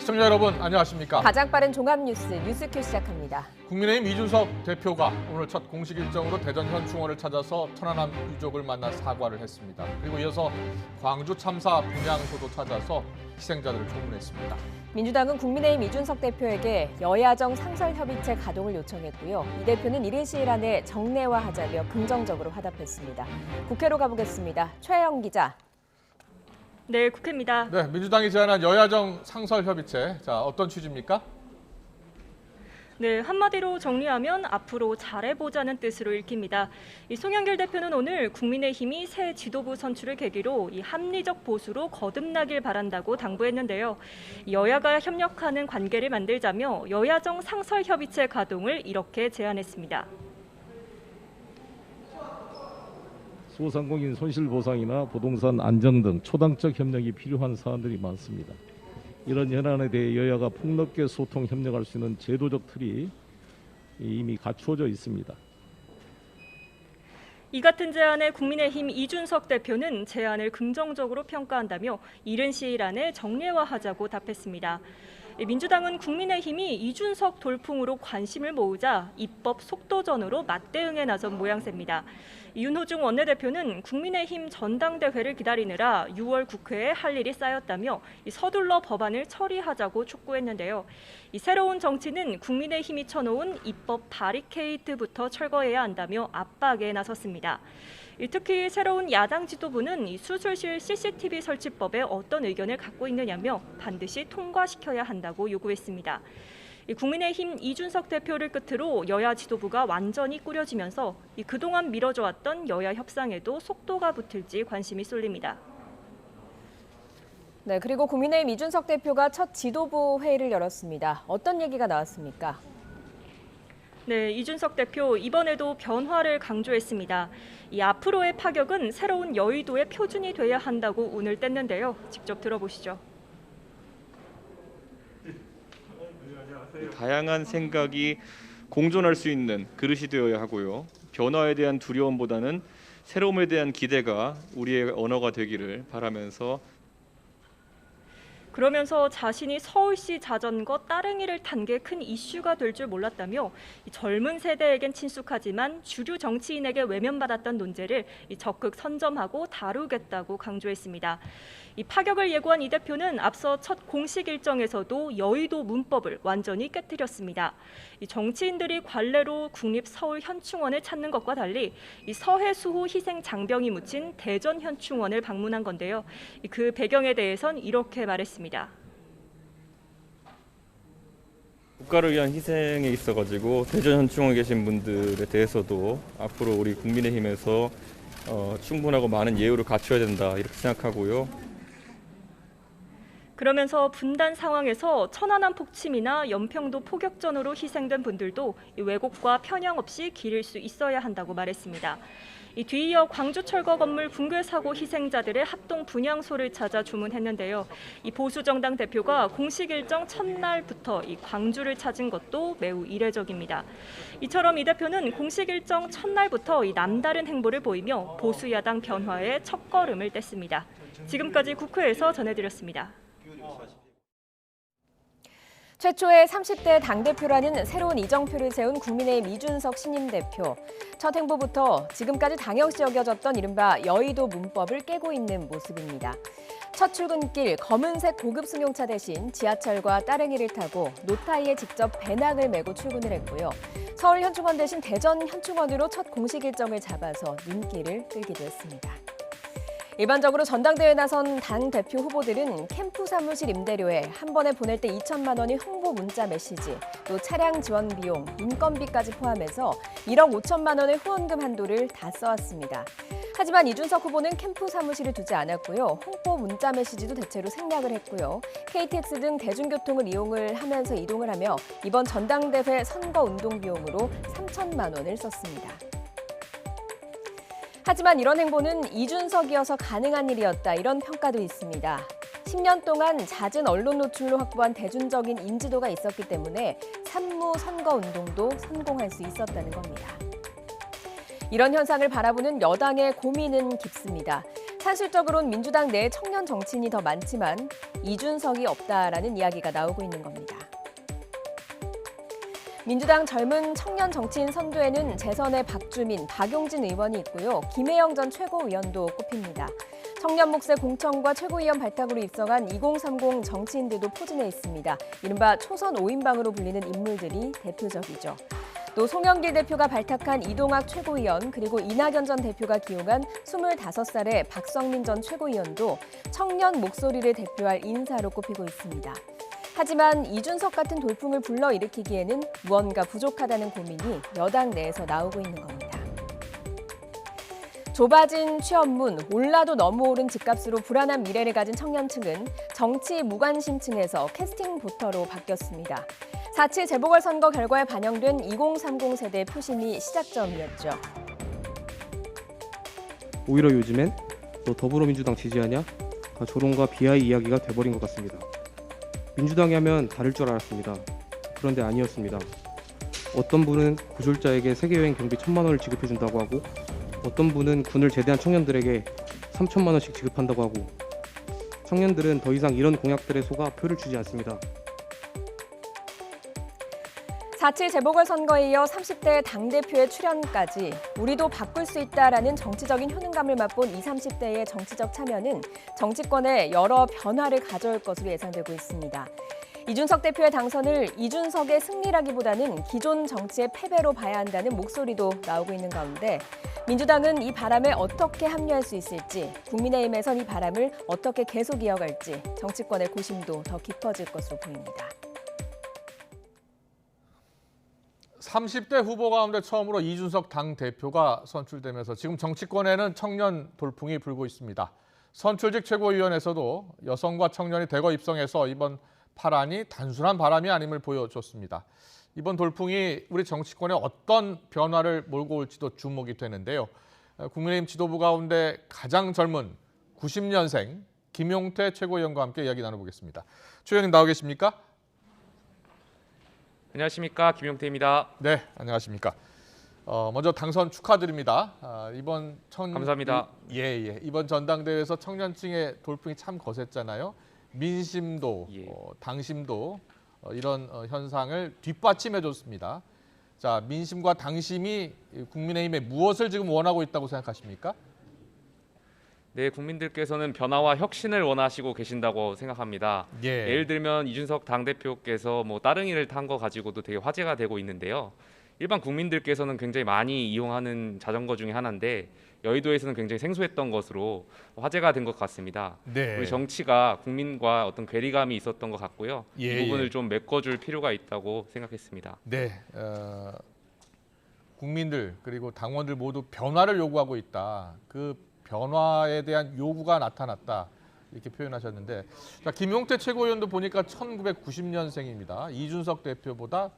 시청자 여러분 안녕하십니까? 가장 빠른 종합 뉴스큐 시작합니다. 국민의힘 이준석 대표가 오늘 첫 공식 일정으로 대전 현충원을 찾아서 천안함 유족을 만나 사과를 했습니다. 그리고 이어서 광주 참사 분향소도 찾아서 희생자들을 조문했습니다. 민주당은 국민의힘 이준석 대표에게 여야정 상설협의체 가동을 요청했고요. 이 대표는 이른 시일 안에 정례화하자며 긍정적으로 화답했습니다. 국회로 가보겠습니다. 최영 기자. 네, 국회입니다. 네, 민주당이 제안한 여야정 상설협의체, 자 어떤 취지입니까? 네, 한마디로 정리하면 앞으로 잘해보자는 뜻으로 읽힙니다. 이 송영길 대표는 오늘 국민의힘이 새 지도부 선출을 계기로 이 합리적 보수로 거듭나길 바란다고 당부했는데요. 여야가 협력하는 관계를 만들자며 여야정 상설협의체 가동을 이렇게 제안했습니다. 소상공인 손실보상이나 부동산 안정 등 초당적 협력이 필요한 사안들이 많습니다. 이런 현안에 대해 여야가 폭넓게 소통, 협력할 수 있는 제도적 틀이 이미 갖추어져 있습니다. 이 같은 제안에 국민의힘 이준석 대표는 제안을 긍정적으로 평가한다며 이른 시일 안에 정례화하자고 답했습니다. 민주당은 국민의힘이 이준석 돌풍으로 관심을 모으자 입법 속도전으로 맞대응에 나선 모양새입니다. 윤호중 원내대표는 국민의힘 전당대회를 기다리느라 6월 국회에 할 일이 쌓였다며 서둘러 법안을 처리하자고 촉구했는데요. 이 새로운 정치는 국민의힘이 쳐놓은 입법 바리케이트부터 철거해야 한다며 압박에 나섰습니다. 특히 새로운 야당 지도부는 이 수술실 CCTV 설치법에 어떤 의견을 갖고 있느냐며 반드시 통과시켜야 한다고 요구했습니다. 국민의힘 이준석 대표를 끝으로 여야 지도부가 완전히 꾸려지면서 그동안 미뤄져왔던 여야 협상에도 속도가 붙을지 관심이 쏠립니다. 네, 그리고 국민의힘 이준석 대표가 첫 지도부 회의를 열었습니다. 어떤 얘기가 나왔습니까? 네, 이준석 대표 이번에도 변화를 강조했습니다. 이 앞으로의 파격은 새로운 여의도의 표준이 돼야 한다고 운을 뗐는데요. 직접 들어보시죠. 다양한 생각이 공존할 수 있는 그릇이 되어야 하고요. 변화에 대한 두려움보다는 새로움에 대한 기대가 우리의 언어가 되기를 바라면서 그러면서 자신이 서울시 자전거 따릉이를 탄 게 큰 이슈가 될 줄 몰랐다며 젊은 세대에겐 친숙하지만 주류 정치인에게 외면받았던 논제를 적극 선점하고 다루겠다고 강조했습니다. 이 파격을 예고한 이 대표는 앞서 첫 공식 일정에서도 여의도 문법을 완전히 깨뜨렸습니다. 이 정치인들이 관례로 국립서울현충원을 찾는 것과 달리 이 서해수호 희생 장병이 묻힌 대전현충원을 방문한 건데요. 그 배경에 대해선 이렇게 말했습니다. 국가를 위한 희생에 있어가지고 대전현충원에 계신 분들에 대해서도 앞으로 우리 국민의힘에서 충분하고 많은 예우를 갖춰야 된다 이렇게 생각하고요. 그러면서 분단 상황에서 천안함 폭침이나 연평도 포격전으로 희생된 분들도 왜곡과 편향 없이 기릴 수 있어야 한다고 말했습니다. 뒤이어 광주 철거 건물 붕괴 사고 희생자들의 합동 분향소를 찾아 주문했는데요. 이 보수 정당 대표가 공식 일정 첫날부터 이 광주를 찾은 것도 매우 이례적입니다. 이처럼 이 대표는 공식 일정 첫날부터 이 남다른 행보를 보이며 보수 야당 변화에 첫걸음을 뗐습니다. 지금까지 국회에서 전해드렸습니다. 최초의 30대 당대표라는 새로운 이정표를 세운 국민의힘 이준석 신임 대표. 첫 행보부터 지금까지 당연시 여겨졌던 이른바 여의도 문법을 깨고 있는 모습입니다. 첫 출근길 검은색 고급 승용차 대신 지하철과 따릉이를 타고 노타이에 직접 배낭을 메고 출근을 했고요. 서울 현충원 대신 대전 현충원으로 첫 공식 일정을 잡아서 눈길을 끌기도 했습니다. 일반적으로 전당대회에 나선 당대표 후보들은 캠프 사무실 임대료에 한 번에 보낼 때 2천만 원이 홍보 문자 메시지, 또 차량 지원 비용, 인건비까지 포함해서 1억 5천만 원의 후원금 한도를 다 써왔습니다. 하지만 이준석 후보는 캠프 사무실을 두지 않았고요. 홍보 문자 메시지도 대체로 생략을 했고요. KTX 등 대중교통을 이용을 하면서 이동을 하며 이번 전당대회 선거운동 비용으로 3천만 원을 썼습니다. 하지만 이런 행보는 이준석이어서 가능한 일이었다, 이런 평가도 있습니다. 10년 동안 잦은 언론 노출로 확보한 대중적인 인지도가 있었기 때문에 산무 선거운동도 성공할 수 있었다는 겁니다. 이런 현상을 바라보는 여당의 고민은 깊습니다. 산술적으로는 민주당 내 청년 정치인이 더 많지만 이준석이 없다라는 이야기가 나오고 있는 겁니다. 민주당 젊은 청년 정치인 선두에는 재선의 박주민, 박용진 의원이 있고요. 김혜영 전 최고위원도 꼽힙니다. 청년 몫의 공천과 최고위원 발탁으로 입성한 2030 정치인들도 포진해 있습니다. 이른바 초선 5인방으로 불리는 인물들이 대표적이죠. 또 송영길 대표가 발탁한 이동학 최고위원 그리고 이낙연 전 대표가 기용한 25살의 박성민 전 최고위원도 청년 목소리를 대표할 인사로 꼽히고 있습니다. 하지만 이준석 같은 돌풍을 불러일으키기에는 무언가 부족하다는 고민이 여당 내에서 나오고 있는 겁니다. 좁아진 취업문, 올라도 너무 오른 집값으로 불안한 미래를 가진 청년층은 정치 무관심층에서 캐스팅 보터로 바뀌었습니다. 4.7 재보궐선거 결과에 반영된 2030 세대의 표심이 시작점이었죠. 오히려 요즘엔 너 더불어민주당 지지하냐? 조롱과 비하의 이야기가 돼버린 것 같습니다. 민주당이 하면 다를 줄 알았습니다. 그런데 아니었습니다. 어떤 분은 구졸자에게 세계여행 경비 1,000만 원을 지급해준다고 하고 어떤 분은 군을 제대한 청년들에게 3,000만 원씩 지급한다고 하고 청년들은 더 이상 이런 공약들에 속아 표를 주지 않습니다. 4.7 재보궐선거에 이어 30대 당대표의 출연까지 우리도 바꿀 수 있다라는 정치적인 효능감을 맛본 20, 30대의 정치적 참여는 정치권에 여러 변화를 가져올 것으로 예상되고 있습니다. 이준석 대표의 당선을 이준석의 승리라기보다는 기존 정치의 패배로 봐야 한다는 목소리도 나오고 있는 가운데 민주당은 이 바람에 어떻게 합류할 수 있을지, 국민의힘에선 이 바람을 어떻게 계속 이어갈지 정치권의 고심도 더 깊어질 것으로 보입니다. 30대 후보 가운데 처음으로 이준석 당대표가 선출되면서 지금 정치권에는 청년 돌풍이 불고 있습니다. 선출직 최고위원회에서도 여성과 청년이 대거 입성해서 이번 파란이 단순한 바람이 아님을 보여줬습니다. 이번 돌풍이 우리 정치권에 어떤 변화를 몰고 올지도 주목이 되는데요. 국민의힘 지도부 가운데 가장 젊은 90년생 김용태 최고위원과 함께 이야기 나눠보겠습니다. 최 의원님 나와 계십니까? 안녕하십니까, 김용태입니다. 네, 안녕하십니까. 먼저 당선 축하드립니다. 감사합니다. 이번 전당대회에서 청년층의 돌풍이 참 거셌잖아요. 민심도, 당심도 이런 현상을 뒷받침해줬습니다. 자, 민심과 당심이 국민의힘에 무엇을 지금 원하고 있다고 생각하십니까? 네, 국민들께서는 변화와 혁신을 원하시고 계신다고 생각합니다. 예를 들면 이준석 당대표께서 따릉이를 탄 거 가지고도 되게 화제가 되고 있는데요. 일반 국민들께서는 굉장히 많이 이용하는 자전거 중에 하나인데 여의도에서는 굉장히 생소했던 것으로 화제가 된 것 같습니다. 네. 우리 정치가 국민과 어떤 괴리감이 있었던 것 같고요. 이 부분을 좀 메꿔줄 필요가 있다고 생각했습니다. 네, 국민들 그리고 당원들 모두 변화를 요구하고 있다. 그 변화에 대한 요구가 나타났다. 이렇게 표현하셨는데, 자, 김용태 최고위원도 보니까 1990년생입니다. 이준석 대표보다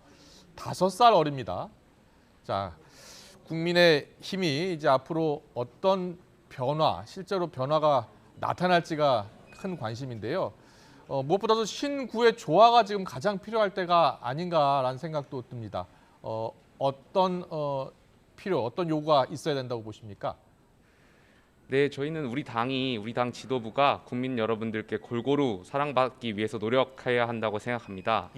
5살 어립니다. 자, 국민의힘이 이제 앞으로 어떤 변화, 실제로 변화가 나타날지가 큰 관심인데요. 무엇보다도 신구의 조화가 지금 가장 필요할 때가 아닌가라는 생각도 듭니다. 어떤 요구가 있어야 된다고 보십니까? 네, 저희는 우리 당 지도부가 국민 여러분들께 골고루 사랑받기 위해서 노력해야 한다고 생각합니다.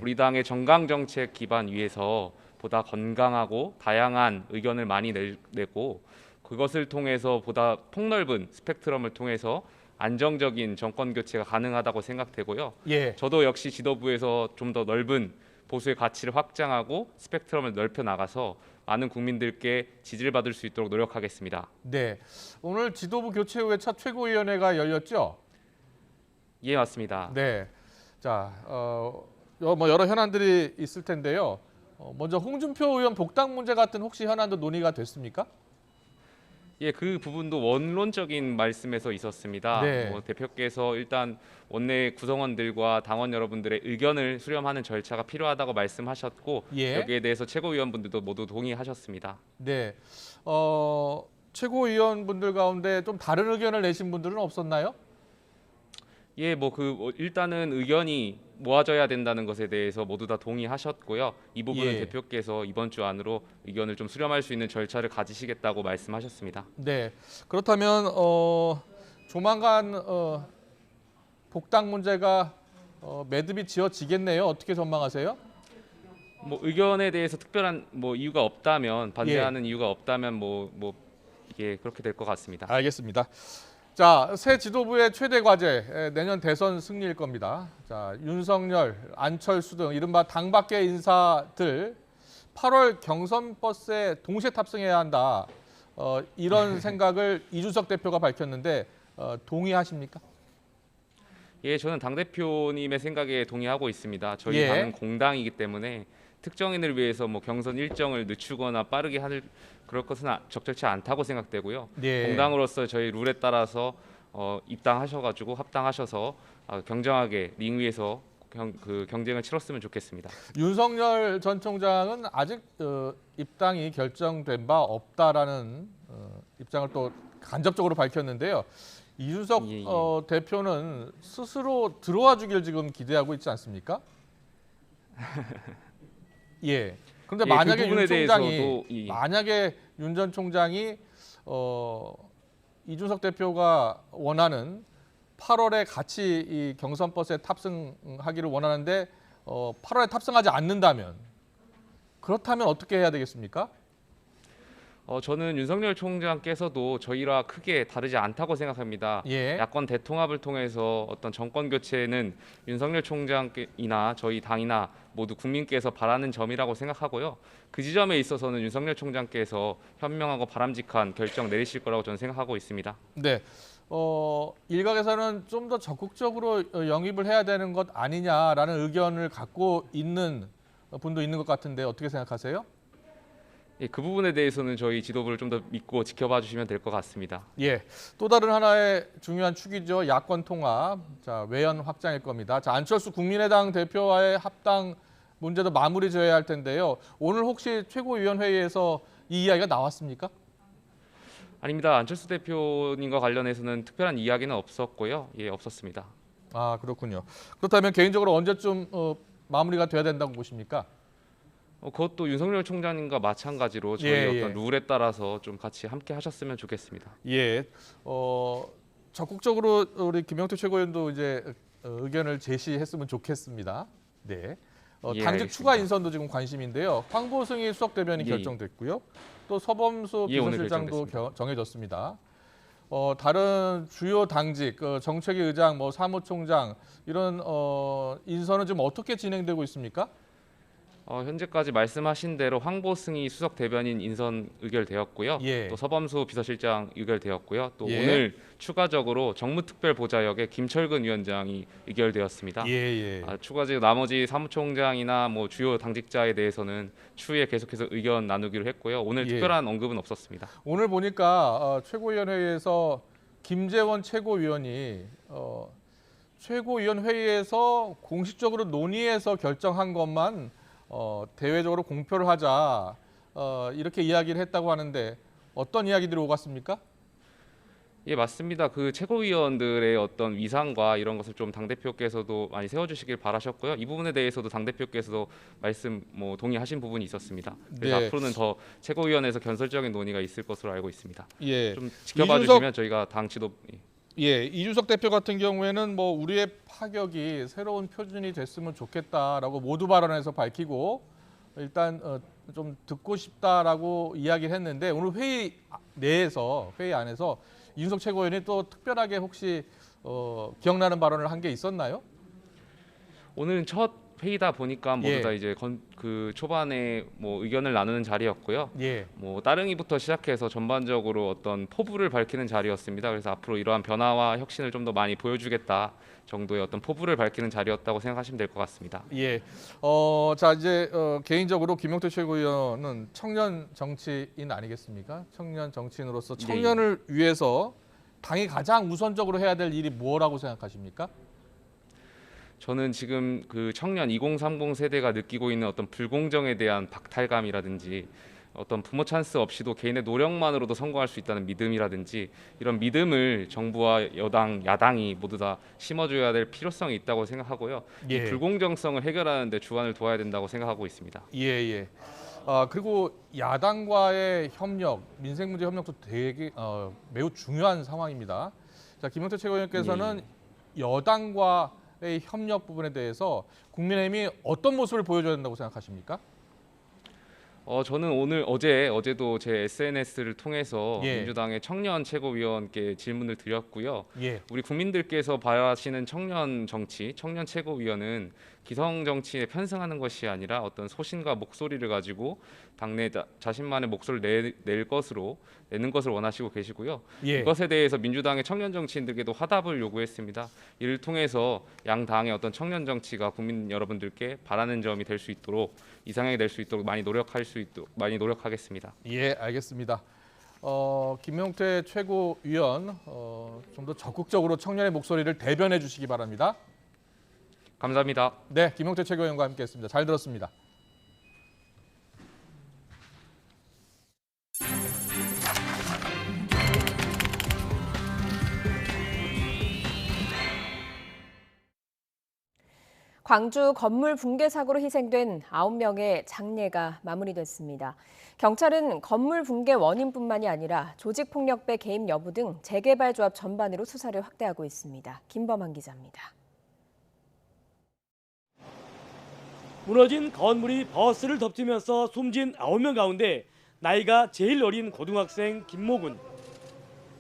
우리 당의 정강 정책 기반 위에서 보다 건강하고 다양한 의견을 많이 내고 그것을 통해서 보다 폭넓은 스펙트럼을 통해서 안정적인 정권 교체가 가능하다고 생각되고요. 저도 역시 지도부에서 좀 더 넓은 보수의 가치를 확장하고 스펙트럼을 넓혀 나가서 많은 국민들께 지지를 받을 수 있도록 노력하겠습니다. 네, 오늘 지도부 교체 후에 첫 최고위원회가 열렸죠? 예, 맞습니다. 네, 자, 여러 현안들이 있을 텐데요. 먼저 홍준표 의원 복당 문제 같은 혹시 현안도 논의가 됐습니까? 예, 그 부분도 원론적인 말씀에서 있었습니다. 대표께서 일단 원내 구성원들과 당원 여러분들의 의견을 수렴하는 절차가 필요하다고 말씀하셨고 여기에 대해서 최고위원분들도 모두 동의하셨습니다. 네, 최고위원분들 가운데 좀 다른 의견을 내신 분들은 없었나요? 예, 일단은 의견이 모아져야 된다는 것에 대해서 모두 다 동의하셨고요. 이 부분은 대표께서 이번 주 안으로 의견을 좀 수렴할 수 있는 절차를 가지시겠다고 말씀하셨습니다. 네, 그렇다면 조만간 복당 문제가 매듭이 지어지겠네요. 어떻게 전망하세요? 뭐 의견에 대해서 특별한 뭐 이유가 없다면 반대하는 이유가 없다면 뭐 이게 그렇게 될 것 같습니다. 알겠습니다. 자, 새 지도부의 최대 과제 내년 대선 승리일 겁니다. 자, 윤석열, 안철수 등 이른바 당 밖의 인사들 8월 경선 버스에 동시에 탑승해야 한다. 이런 생각을 이준석 대표가 밝혔는데 동의하십니까? 예, 저는 당 대표님의 생각에 동의하고 있습니다. 저희 예. 당은 공당이기 때문에 특정인을 위해서 뭐 경선 일정을 늦추거나 빠르게 할 그럴 것은 적절치 않다고 생각되고요. 네. 공당으로서 저희 룰에 따라서 입당하셔가지고 합당하셔서 경정하게 링 위에서 경쟁을 치렀으면 좋겠습니다. 윤석열 전 총장은 아직 입당이 결정된 바 없다라는 입장을 또 간접적으로 밝혔는데요. 이준석 예. 대표는 스스로 들어와 주길 지금 기대하고 있지 않습니까? 예. 그런데 예, 만약에 그 부분에 윤 총장이 대해서도 만약에 윤 전 총장이 이준석 대표가 원하는 8월에 같이 이 경선 버스에 탑승하기를 원하는데 8월에 탑승하지 않는다면 그렇다면 어떻게 해야 되겠습니까? 저는 윤석열 총장께서도 저희와 크게 다르지 않다고 생각합니다. 예. 야권 대통합을 통해서 어떤 정권 교체는 윤석열 총장이나 저희 당이나 모두 국민께서 바라는 점이라고 생각하고요. 그 지점에 있어서는 윤석열 총장께서 현명하고 바람직한 결정 내리실 거라고 저는 생각하고 있습니다. 네. 일각에서는 좀 더 적극적으로 영입을 해야 되는 것 아니냐라는 의견을 갖고 있는 분도 있는 것 같은데 어떻게 생각하세요? 예, 그 부분에 대해서는 저희 지도부를 좀 더 믿고 지켜봐 주시면 될 것 같습니다. 예. 또 다른 하나의 중요한 축이죠. 야권 통합. 자, 외연 확장일 겁니다. 자, 안철수 국민의당 대표와의 합당 문제도 마무리 지어야 할 텐데요. 오늘 혹시 최고위원회의에서 이 이야기가 나왔습니까? 아닙니다. 안철수 대표님과 관련해서는 특별한 이야기는 없었고요. 예, 없었습니다. 아, 그렇군요. 그렇다면 개인적으로 언제쯤 마무리가 돼야 된다고 보십니까? 그것도 윤석열 총장님과 마찬가지로 저희 예, 어떤 예. 룰에 따라서 좀 같이 함께 하셨으면 좋겠습니다. 예. 적극적으로 우리 김영태 최고위원도 이제 의견을 제시했으면 좋겠습니다. 네. 예, 당직 알겠습니다. 추가 인선도 지금 관심인데요. 황보승이 수석 대변인이 예, 예. 결정됐고요. 또 서범수 예, 오늘 비서실장도 결정됐습니다. 정해졌습니다. 다른 주요 당직, 정책위 의장, 뭐 사무총장 이런 인선은 지금 어떻게 진행되고 있습니까? 현재까지 말씀하신 대로 황보승이 수석 대변인 인선 의결되었고요. 예. 또 서범수 비서실장 의결되었고요. 또 예. 오늘 추가적으로 정무특별보좌역의 김철근 위원장이 의결되었습니다. 예. 추가적으로 나머지 사무총장이나 뭐 주요 당직자에 대해서는 추후에 계속해서 의견 나누기로 했고요. 오늘 예. 특별한 언급은 없었습니다. 오늘 보니까 최고위원회의에서 김재원 최고위원이 최고위원 회의에서 공식적으로 논의해서 결정한 것만 대외적으로 공표를 하자 이렇게 이야기를 했다고 하는데 어떤 이야기들이 오갔습니까? 예, 맞습니다. 그 최고위원들의 어떤 위상과 이런 것을 좀 당대표께서도 많이 세워주시길 바라셨고요. 이 부분에 대해서도 당대표께서도 말씀 동의하신 부분이 있었습니다. 그래서 네. 앞으로는 더 최고위원회에서 견설적인 논의가 있을 것으로 알고 있습니다. 예. 좀 지켜봐 이준석- 주시면 저희가 당 지도 예, 이준석 대표 같은 경우에는 뭐 우리의 파격이 새로운 표준이 됐으면 좋겠다라고 모두 발언에서 밝히고 일단 좀 듣고 싶다라고 이야기를 했는데 오늘 회의 안에서 이준석 최고위원이 또 특별하게 혹시 기억나는 발언을 한 게 있었나요? 오늘은 첫 회의다 보니까 모두 예. 다 이제 그 초반에 의견을 나누는 자리였고요. 예. 따릉이부터 시작해서 전반적으로 어떤 포부를 밝히는 자리였습니다. 그래서 앞으로 이러한 변화와 혁신을 좀 더 많이 보여주겠다 정도의 어떤 포부를 밝히는 자리였다고 생각하시면 될 것 같습니다. 예. 자 이제 개인적으로 김영태 최고위원은 청년 정치인 아니겠습니까? 청년 정치인으로서 청년을 위해서 당이 가장 우선적으로 해야 될 일이 뭐라고 생각하십니까? 저는 지금 그 청년 2030 세대가 느끼고 있는 어떤 불공정에 대한 박탈감이라든지 어떤 부모 찬스 없이도 개인의 노력만으로도 성공할 수 있다는 믿음이라든지 이런 믿음을 정부와 여당, 야당이 모두 다 심어줘야 될 필요성이 있다고 생각하고요. 예. 이 불공정성을 해결하는 데 주안을 도와야 된다고 생각하고 있습니다. 예. 그리고 야당과의 협력, 민생 문제 협력도 되게 매우 중요한 상황입니다. 자, 김용태 최고위원께서는 여당과의 협력 부분에 대해서 국민의힘이 어떤 모습을 보여줘야 된다고 생각하십니까? 저는 어제도 제 SNS를 통해서 예. 민주당의 청년 최고위원께 질문을 드렸고요. 예. 우리 국민들께서 바라시는 청년 정치, 청년 최고위원은 기성 정치에 편승하는 것이 아니라 어떤 소신과 목소리를 가지고 당내 자신만의 목소리를 내는 것을 원하시고 계시고요. 예. 이것에 대해서 민주당의 청년 정치인들께도 화답을 요구했습니다. 이를 통해서 양 당의 어떤 청년 정치가 국민 여러분들께 바라는 점이 될 수 있도록 이상향이 될 수 있도록 많이 노력하겠습니다. 예, 알겠습니다. 김용태 최고위원 좀 더 적극적으로 청년의 목소리를 대변해 주시기 바랍니다. 감사합니다. 네, 김용태 최고위원과 함께했습니다. 잘 들었습니다. 광주 건물 붕괴 사고로 희생된 9명의 장례가 마무리됐습니다. 경찰은 건물 붕괴 원인뿐만이 아니라 조직폭력배 개입 여부 등 재개발 조합 전반으로 수사를 확대하고 있습니다. 김범한 기자입니다. 무너진 건물이 버스를 덮치면서 숨진 9명 가운데 나이가 제일 어린 고등학생 김모군.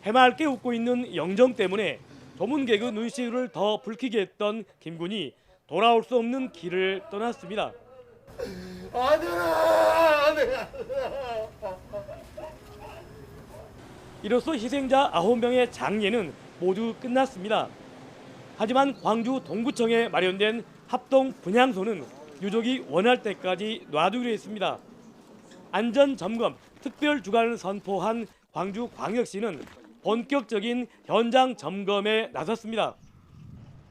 해맑게 웃고 있는 영정 때문에 조문 개그 눈시울을 더 붉히게 했던 김군이 돌아올 수 없는 길을 떠났습니다. 이로써 희생자 9명의 장례는 모두 끝났습니다. 하지만 광주 동구청에 마련된 합동 분향소는 유족이 원할 때까지 놔두기로 했습니다. 안전점검 특별 주간을 선포한 광주광역시는 본격적인 현장 점검에 나섰습니다.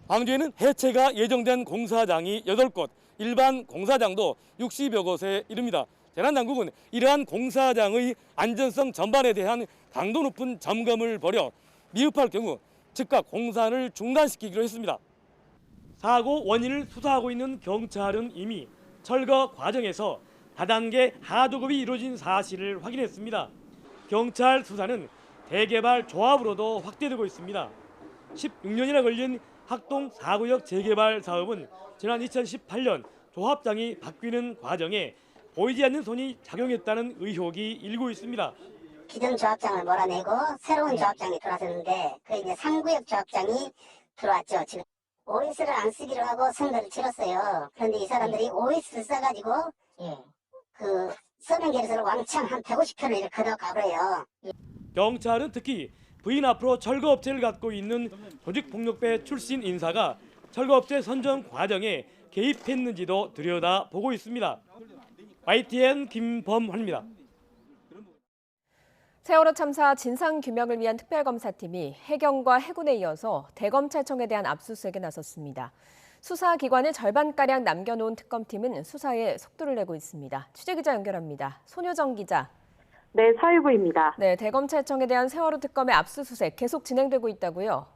광주에는 해체가 예정된 공사장이 8곳, 일반 공사장도 60여 곳에 이릅니다. 재난당국은 이러한 공사장의 안전성 전반에 대한 강도 높은 점검을 벌여 미흡할 경우 즉각 공사를 중단시키기로 했습니다. 사고 원인을 수사하고 있는 경찰은 이미 철거 과정에서 다단계 하도급이 이루어진 사실을 확인했습니다. 경찰 수사는 대개발 조합으로도 확대되고 있습니다. 16년이나 걸린 학동 4구역 재개발 사업은 지난 2018년 조합장이 바뀌는 과정에 보이지 않는 손이 작용했다는 의혹이 일고 있습니다. 기존 조합장을 몰아내고 새로운 조합장이 들어왔었는데 그 이제 3구역 조합장이 들어왔죠. 지금 OS를 안 쓰기로 하고 선거를 치렀어요. 그런데 이 사람들이 OS를 써가지고 그 쓰는 게를 왕창 한 150표를 이렇게 걷어가버려요. 경찰은 특히 부인 앞으로 철거업체를 갖고 있는 조직폭력배 출신 인사가 철거업체 선정 과정에 개입했는지도 들여다보고 있습니다. YTN 김범환입니다. 세월호 참사 진상규명을 위한 특별검사팀이 해경과 해군에 이어서 대검찰청에 대한 압수수색에 나섰습니다. 수사기관을 절반가량 남겨놓은 특검팀은 수사에 속도를 내고 있습니다. 취재기자 연결합니다. 손효정 기자. 네, 사회부입니다. 네, 대검찰청에 대한 세월호 특검의 압수수색 계속 진행되고 있다고요?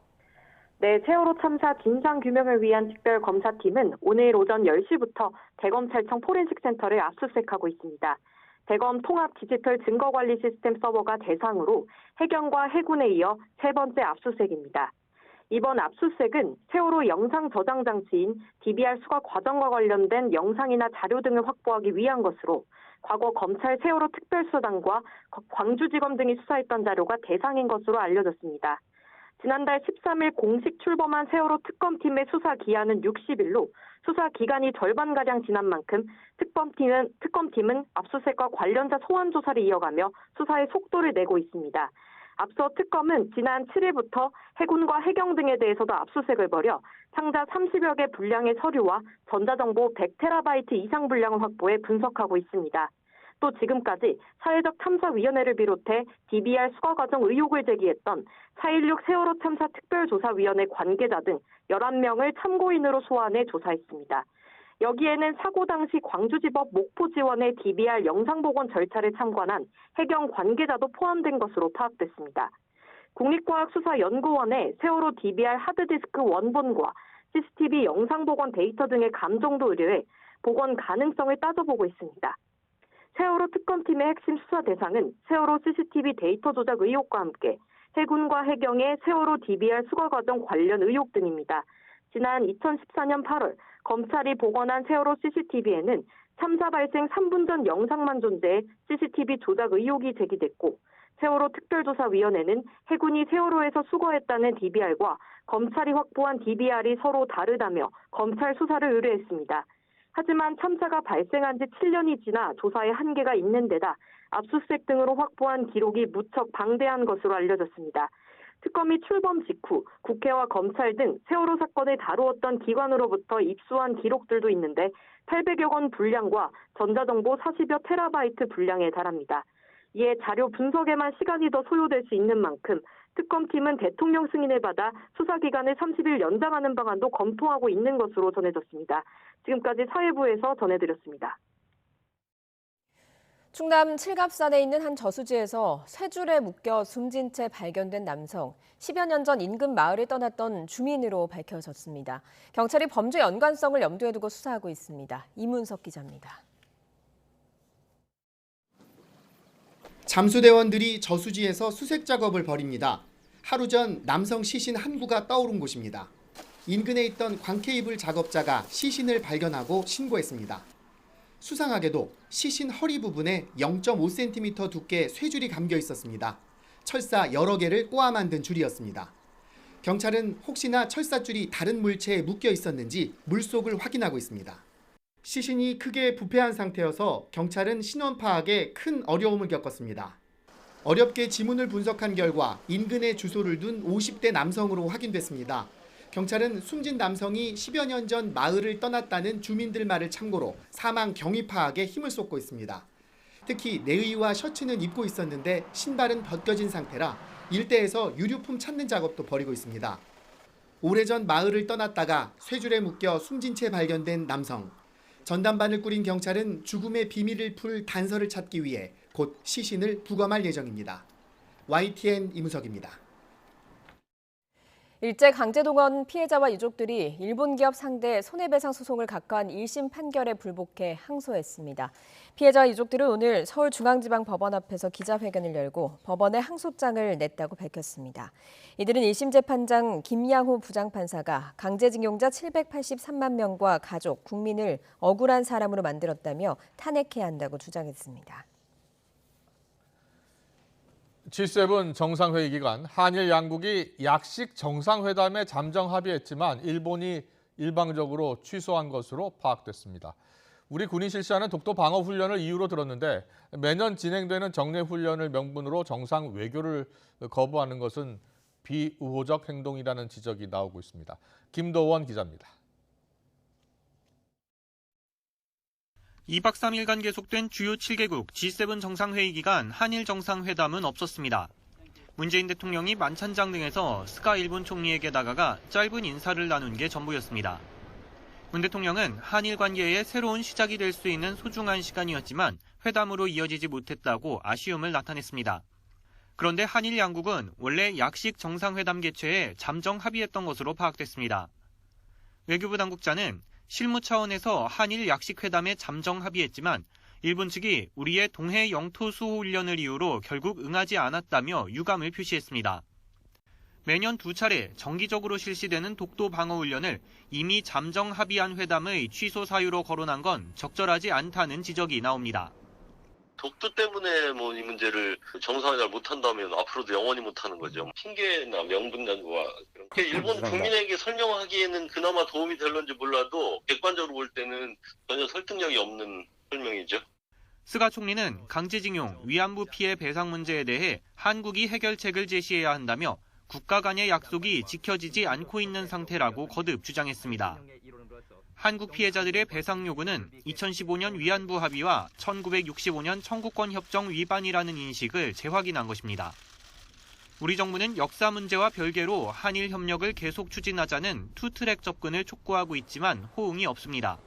네, 세월호 참사 진상규명을 위한 특별검사팀은 오늘 오전 10시부터 대검찰청 포렌식센터를 압수수색하고 있습니다. 대검 통합 디지털 증거관리 시스템 서버가 대상으로 해경과 해군에 이어 세 번째 압수수색입니다. 이번 압수수색은 세월호 영상 저장 장치인 DBR 수거 과정과 관련된 영상이나 자료 등을 확보하기 위한 것으로 과거 검찰 세월호 특별수사단과 광주지검 등이 수사했던 자료가 대상인 것으로 알려졌습니다. 지난달 13일 공식 출범한 세월호 특검팀의 수사 기한은 60일로 수사 기간이 절반가량 지난 만큼 특검팀은 압수수색과 관련자 소환 조사를 이어가며 수사에 속도를 내고 있습니다. 앞서 특검은 지난 7일부터 해군과 해경 등에 대해서도 압수수색을 벌여 상자 30여 개 분량의 서류와 전자정보 100TB 이상 분량을 확보해 분석하고 있습니다. 또 지금까지 사회적 참사위원회를 비롯해 DBR 수거 과정 의혹을 제기했던 4.16 세월호 참사 특별조사위원회 관계자 등 11명을 참고인으로 소환해 조사했습니다. 여기에는 사고 당시 광주지법 목포지원의 DBR 영상복원 절차를 참관한 해경 관계자도 포함된 것으로 파악됐습니다. 국립과학수사연구원의 세월호 DBR 하드디스크 원본과 CCTV 영상복원 데이터 등의 감정도 의뢰해 복원 가능성을 따져보고 있습니다. 세월호 특검팀의 핵심 수사 대상은 세월호 CCTV 데이터 조작 의혹과 함께 해군과 해경의 세월호 DBR 수거 과정 관련 의혹 등입니다. 지난 2014년 8월 검찰이 복원한 세월호 CCTV에는 참사 발생 3분 전 영상만 존재해 CCTV 조작 의혹이 제기됐고 세월호 특별조사위원회는 해군이 세월호에서 수거했다는 DBR과 검찰이 확보한 DBR이 서로 다르다며 검찰 수사를 의뢰했습니다. 하지만 참사가 발생한 지 7년이 지나 조사에 한계가 있는 데다 압수수색 등으로 확보한 기록이 무척 방대한 것으로 알려졌습니다. 특검이 출범 직후 국회와 검찰 등 세월호 사건을 다루었던 기관으로부터 입수한 기록들도 있는데 800여 건 분량과 전자정보 40여 테라바이트 분량에 달합니다. 이에 자료 분석에만 시간이 더 소요될 수 있는 만큼 특검팀은 대통령 승인을 받아 수사기간을 30일 연장하는 방안도 검토하고 있는 것으로 전해졌습니다. 지금까지 사회부에서 전해드렸습니다. 충남 칠갑산에 있는 한 저수지에서 쇠줄에 묶여 숨진 채 발견된 남성, 10여 년 전 인근 마을을 떠났던 주민으로 밝혀졌습니다. 경찰이 범죄 연관성을 염두에 두고 수사하고 있습니다. 이문석 기자입니다. 잠수대원들이 저수지에서 수색 작업을 벌입니다. 하루 전 남성 시신 한 구가 떠오른 곳입니다. 인근에 있던 광케이블 작업자가 시신을 발견하고 신고했습니다. 수상하게도 시신 허리 부분에 0.5cm 두께의 쇠줄이 감겨 있었습니다. 철사 여러 개를 꼬아 만든 줄이었습니다. 경찰은 혹시나 철사줄이 다른 물체에 묶여 있었는지 물속을 확인하고 있습니다. 시신이 크게 부패한 상태여서 경찰은 신원 파악에 큰 어려움을 겪었습니다. 어렵게 지문을 분석한 결과 인근에 주소를 둔 50대 남성으로 확인됐습니다. 경찰은 숨진 남성이 10여 년 전 마을을 떠났다는 주민들 말을 참고로 사망 경위 파악에 힘을 쏟고 있습니다. 특히 내의와 셔츠는 입고 있었는데 신발은 벗겨진 상태라 일대에서 유류품 찾는 작업도 벌이고 있습니다. 오래전 마을을 떠났다가 쇠줄에 묶여 숨진 채 발견된 남성. 전담반을 꾸린 경찰은 죽음의 비밀을 풀 단서를 찾기 위해 곧 시신을 부검할 예정입니다. YTN 이무석입니다. 일제 강제동원 피해자와 유족들이 일본 기업 상대 손해배상 소송을 각한 1심 판결에 불복해 항소했습니다. 피해자와 유족들은 오늘 서울중앙지방법원 앞에서 기자회견을 열고 법원에 항소장을 냈다고 밝혔습니다. 이들은 1심 재판장 김양호 부장판사가 강제징용자 783만 명과 가족, 국민을 억울한 사람으로 만들었다며 탄핵해야 한다고 주장했습니다. G7 정상회의 기간 한일 양국이 약식 정상회담에 잠정 합의했지만 일본이 일방적으로 취소한 것으로 파악됐습니다. 우리 군이 실시하는 독도 방어 훈련을 이유로 들었는데 매년 진행되는 정례 훈련을 명분으로 정상 외교를 거부하는 것은 비우호적 행동이라는 지적이 나오고 있습니다. 김도원 기자입니다. 2박 3일간 계속된 주요 7개국 G7 정상회의 기간 한일 정상회담은 없었습니다. 문재인 대통령이 만찬장 등에서 스가 일본 총리에게 다가가 짧은 인사를 나눈 게 전부였습니다. 문 대통령은 한일 관계의 새로운 시작이 될 수 있는 소중한 시간이었지만 회담으로 이어지지 못했다고 아쉬움을 나타냈습니다. 그런데 한일 양국은 원래 약식 정상회담 개최에 잠정 합의했던 것으로 파악됐습니다. 외교부 당국자는 실무 차원에서 한일 약식회담에 잠정 합의했지만 일본 측이 우리의 동해 영토 수호 훈련을 이유로 결국 응하지 않았다며 유감을 표시했습니다. 매년 2차례 정기적으로 실시되는 독도 방어 훈련을 이미 잠정 합의한 회담의 취소 사유로 거론한 건 적절하지 않다는 지적이 나옵니다. 독도 때문에 이 문제를 정상회담을 못한다면 앞으로도 영원히 못하는 거죠. 핑계나 명분과 일본 국민에게 설명하기에는 그나마 도움이 될런지 몰라도 객관적으로 볼 때는 전혀 설득력이 없는 설명이죠. 스가 총리는 강제징용, 위안부 피해 배상 문제에 대해 한국이 해결책을 제시해야 한다며 국가 간의 약속이 지켜지지 않고 있는 상태라고 거듭 주장했습니다. 한국 피해자들의 배상 요구는 2015년 위안부 합의와 1965년 청구권 협정 위반이라는 인식을 재확인한 것입니다. 우리 정부는 역사 문제와 별개로 한일 협력을 계속 추진하자는 투트랙 접근을 촉구하고 있지만 호응이 없습니다.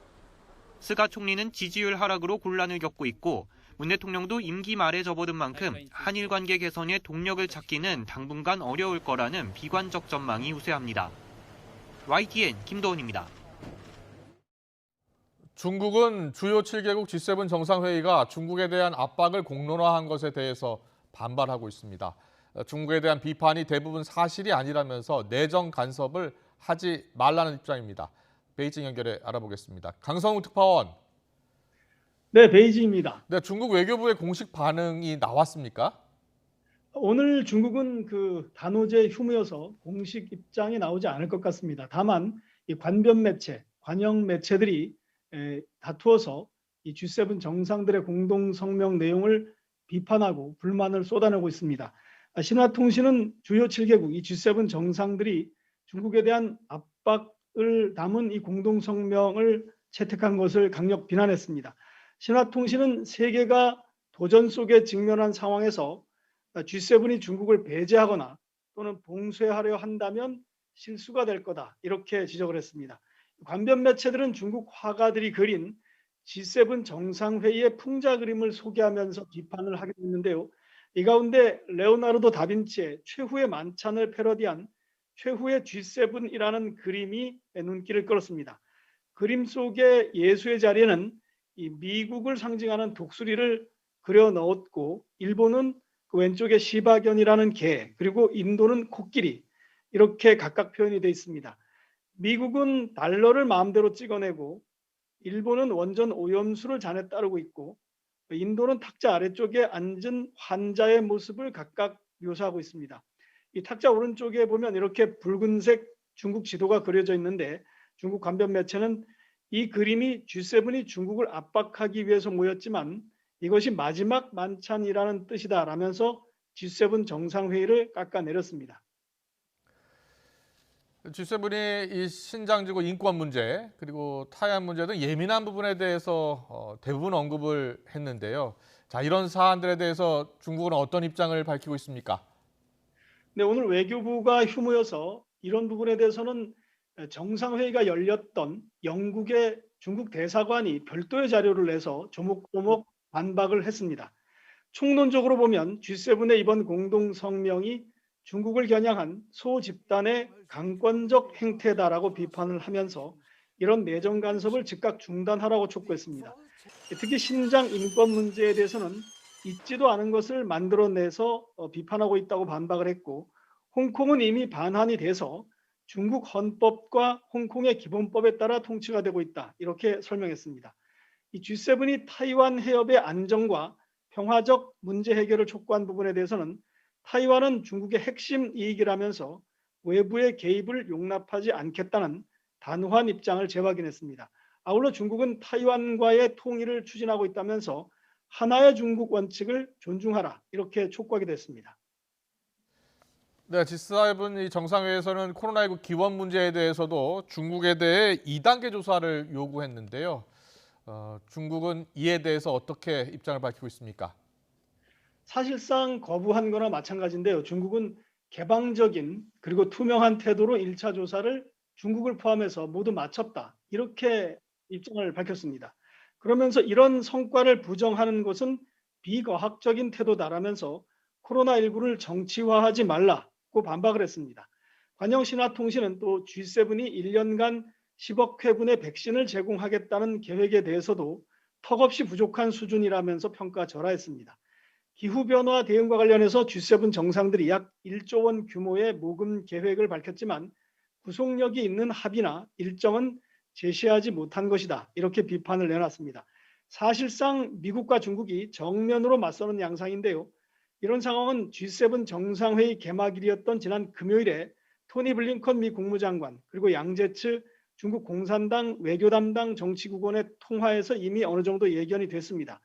스가 총리는 지지율 하락으로 곤란을 겪고 있고 문 대통령도 임기 말에 접어든 만큼 한일 관계 개선에 동력을 찾기는 당분간 어려울 거라는 비관적 전망이 우세합니다. YTN 김도훈입니다. 중국은 주요 7개국 G7 정상회의가 중국에 대한 압박을 공론화한 것에 대해서 반발하고 있습니다. 중국에 대한 비판이 대부분 사실이 아니라면서 내정 간섭을 하지 말라는 입장입니다. 베이징 연결해 알아보겠습니다. 강성우 특파원. 네, 베이징입니다. 네, 중국 외교부의 공식 반응이 나왔습니까? 오늘 중국은 단오제 휴무여서 공식 입장이 나오지 않을 것 같습니다. 다만 이 관변 매체, 관영 매체들이 다투어서 이 G7 정상들의 공동 성명 내용을 비판하고 불만을 쏟아내고 있습니다. 신화통신은 주요 7개국 이 G7 정상들이 중국에 대한 압박을 담은 이 공동 성명을 채택한 것을 강력 비난했습니다. 신화통신은 세계가 도전 속에 직면한 상황에서 G7이 중국을 배제하거나 또는 봉쇄하려 한다면 실수가 될 거다 이렇게 지적을 했습니다. 관변 매체들은 중국 화가들이 그린 G7 정상회의의 풍자 그림을 소개하면서 비판을 하게 됐는데요. 이 가운데 레오나르도 다빈치의 최후의 만찬을 패러디한 최후의 G7이라는 그림이 눈길을 끌었습니다. 그림 속의 예수의 자리에는 이 미국을 상징하는 독수리를 그려 넣었고 일본은 그 왼쪽에 시바견이라는 개, 그리고 인도는 코끼리 이렇게 각각 표현이 되어 있습니다. 미국은 달러를 마음대로 찍어내고 일본은 원전 오염수를 잔에 따르고 있고 인도는 탁자 아래쪽에 앉은 환자의 모습을 각각 묘사하고 있습니다. 이 탁자 오른쪽에 보면 이렇게 붉은색 중국 지도가 그려져 있는데 중국 관변 매체는 이 그림이 G7이 중국을 압박하기 위해서 모였지만 이것이 마지막 만찬이라는 뜻이다라면서 G7 정상회의를 깎아내렸습니다. G7이 이 신장지구 인권 문제 그리고 타이완 문제 등 예민한 부분에 대해서 대부분 언급을 했는데요. 자, 이런 사안들에 대해서 중국은 어떤 입장을 밝히고 있습니까? 네, 오늘 외교부가 휴무여서 이런 부분에 대해서는 정상회의가 열렸던 영국의 중국 대사관이 별도의 자료를 내서 조목조목 반박을 했습니다. 총론적으로 보면 G7의 이번 공동 성명이 중국을 겨냥한 소 집단의 강권적 행태다라고 비판을 하면서 이런 내정 간섭을 즉각 중단하라고 촉구했습니다. 특히 신장 인권 문제에 대해서는 있지도 않은 것을 만들어내서 비판하고 있다고 반박을 했고 홍콩은 이미 반환이 돼서 중국 헌법과 홍콩의 기본법에 따라 통치가 되고 있다 이렇게 설명했습니다. 이 G7이 타이완 해협의 안정과 평화적 문제 해결을 촉구한 부분에 대해서는 타이완은 중국의 핵심 이익이라면서 외부의 개입을 용납하지 않겠다는 단호한 입장을 재확인했습니다. 아울러 중국은 타이완과의 통일을 추진하고 있다면서 하나의 중국 원칙을 존중하라 이렇게 촉구하기도 했습니다. 네, G7 이 정상회의에서는 코로나19 기원 문제에 대해서도 중국에 대해 2단계 조사를 요구했는데요. 중국은 이에 대해서 어떻게 입장을 밝히고 있습니까? 사실상 거부한 거나 마찬가지인데요. 중국은 개방적인 그리고 투명한 태도로 1차 조사를 중국을 포함해서 모두 마쳤다. 이렇게 입장을 밝혔습니다. 그러면서 이런 성과를 부정하는 것은 비과학적인 태도다라면서 코로나19를 정치화하지 말라고 반박을 했습니다. 관영신화통신은 또 G7이 1년간 10억 회분의 백신을 제공하겠다는 계획에 대해서도 턱없이 부족한 수준이라면서 평가절하했습니다. 기후변화 대응과 관련해서 G7 정상들이 약 1조 원 규모의 모금 계획을 밝혔지만 구속력이 있는 합의나 일정은 제시하지 못한 것이다. 이렇게 비판을 내놨습니다. 사실상 미국과 중국이 정면으로 맞서는 양상인데요. 이런 상황은 G7 정상회의 개막일이었던 지난 금요일에 토니 블링컨 미 국무장관 그리고 양제츠 중국 공산당 외교 담당 정치국원의 통화에서 이미 어느 정도 예견이 됐습니다.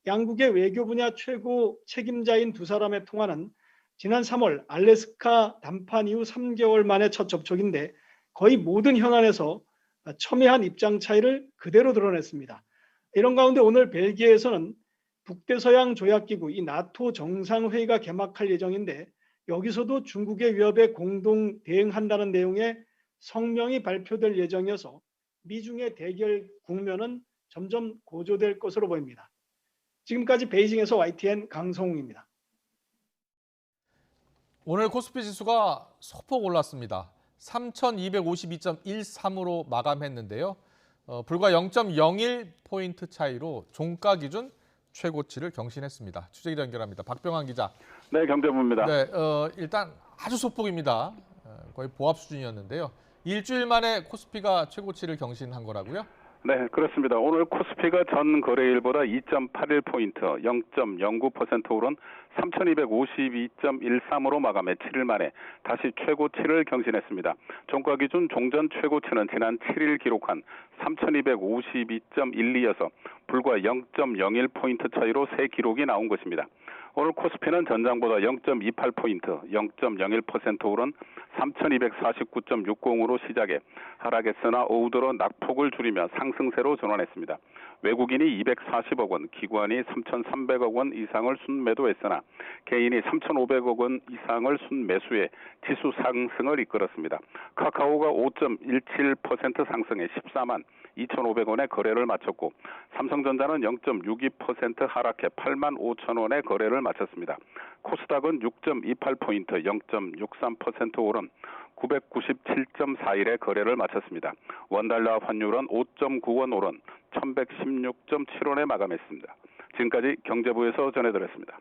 양국의 외교 분야 최고 책임자인 두 사람의 통화는 지난 3월 알래스카 담판 이후 3개월 만에 첫 접촉인데 거의 모든 현안에서 첨예한 입장 차이를 그대로 드러냈습니다. 이런 가운데 오늘 벨기에에서는 북대서양 조약기구 이 나토 정상회의가 개막할 예정인데 여기서도 중국의 위협에 공동 대응한다는 내용의 성명이 발표될 예정이어서 미중의 대결 국면은 점점 고조될 것으로 보입니다. 지금까지 베이징에서 YTN 강성웅입니다. 오늘 코스피 지수가 소폭 올랐습니다. 3,252.13으로 마감했는데요. 불과 0.01포인트 차이로 종가 기준 최고치를 경신했습니다. 취재기 연결합니다. 박병환 기자, 네, 경제부입니다. 네, 일단 아주 소폭입니다. 거의 보합 수준이었는데요. 일주일 만에 코스피가 최고치를 경신한 거라고요? 네, 그렇습니다. 오늘 코스피가 전 거래일보다 2.81포인트, 0.09% 오른 3,252.13으로 마감해 7일 만에 다시 최고치를 경신했습니다. 종가 기준 종전 최고치는 지난 7일 기록한 3,252.12여서 불과 0.01포인트 차이로 새 기록이 나온 것입니다. 오늘 코스피는 전장보다 0.28포인트, 0.01% 오른 3,249.60으로 시작해 하락했으나 오후 들어 낙폭을 줄이며 상승세로 전환했습니다. 외국인이 240억 원, 기관이 3,300억 원 이상을 순매도했으나 개인이 3,500억 원 이상을 순매수해 지수 상승을 이끌었습니다. 카카오가 5.17% 상승해 14만 2,500원에 거래를 마쳤고 삼성전자는 0.62% 하락해 8만 5천 원에 거래를 마쳤습니다. 코스닥은 6.28포인트 0.63% 오른 997.41에 거래를 마쳤습니다. 원달러 환율은 5.9원 오른 1,116.7원에 마감했습니다. 지금까지 경제부에서 전해드렸습니다.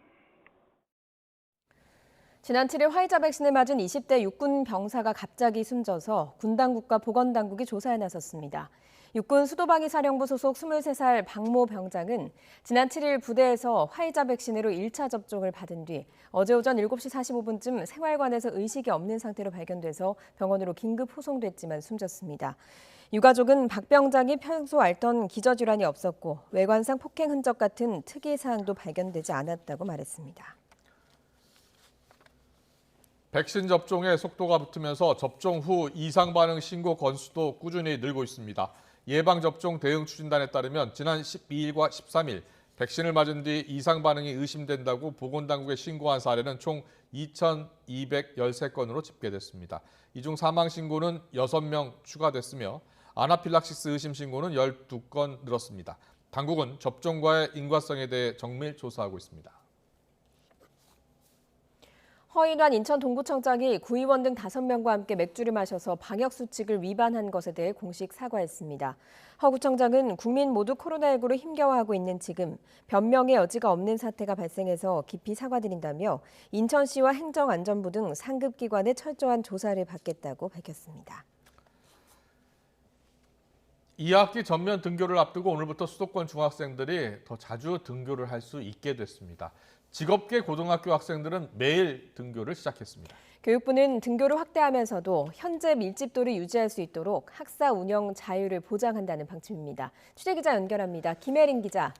지난 7일 화이자 백신을 맞은 20대 육군 병사가 갑자기 숨져서 군 당국과 보건 당국이 조사에 나섰습니다. 육군 수도방위 사령부 소속 23살 박모 병장은 지난 7일 부대에서 화이자 백신으로 1차 접종을 받은 뒤 어제 오전 7시 45분쯤 생활관에서 의식이 없는 상태로 발견돼서 병원으로 긴급 후송됐지만 숨졌습니다. 유가족은 박 병장이 평소 앓던 기저질환이 없었고 외관상 폭행 흔적 같은 특이 사항도 발견되지 않았다고 말했습니다. 백신 접종에 속도가 붙으면서 접종 후 이상 반응 신고 건수도 꾸준히 늘고 있습니다. 예방접종 대응 추진단에 따르면 지난 12일과 13일 백신을 맞은 뒤 이상 반응이 의심된다고 보건당국에 신고한 사례는 총 2,213건으로 집계됐습니다. 이 중 사망 신고는 6명 추가됐으며 아나필락시스 의심 신고는 12건 늘었습니다. 당국은 접종과의 인과성에 대해 정밀 조사하고 있습니다. 허인환 인천 동구청장이 구의원 등 5명과 함께 맥주를 마셔서 방역수칙을 위반한 것에 대해 공식 사과했습니다. 허 구청장은 국민 모두 코로나19로 힘겨워하고 있는 지금 변명의 여지가 없는 사태가 발생해서 깊이 사과드린다며 인천시와 행정안전부 등 상급기관의 철저한 조사를 받겠다고 밝혔습니다. 2학기 전면 등교를 앞두고 오늘부터 수도권 중학생들이 더 자주 등교를 할 수 있게 됐습니다. 직업계 고등학교 학생들은 매일 등교를 시작했습니다. 교육부는 등교를 확대하면서도 현재 밀집도를 유지할 수 있도록 학사 운영 자유를 보장한다는 방침입니다. 취재기자 연결합니다. 김혜린 기자.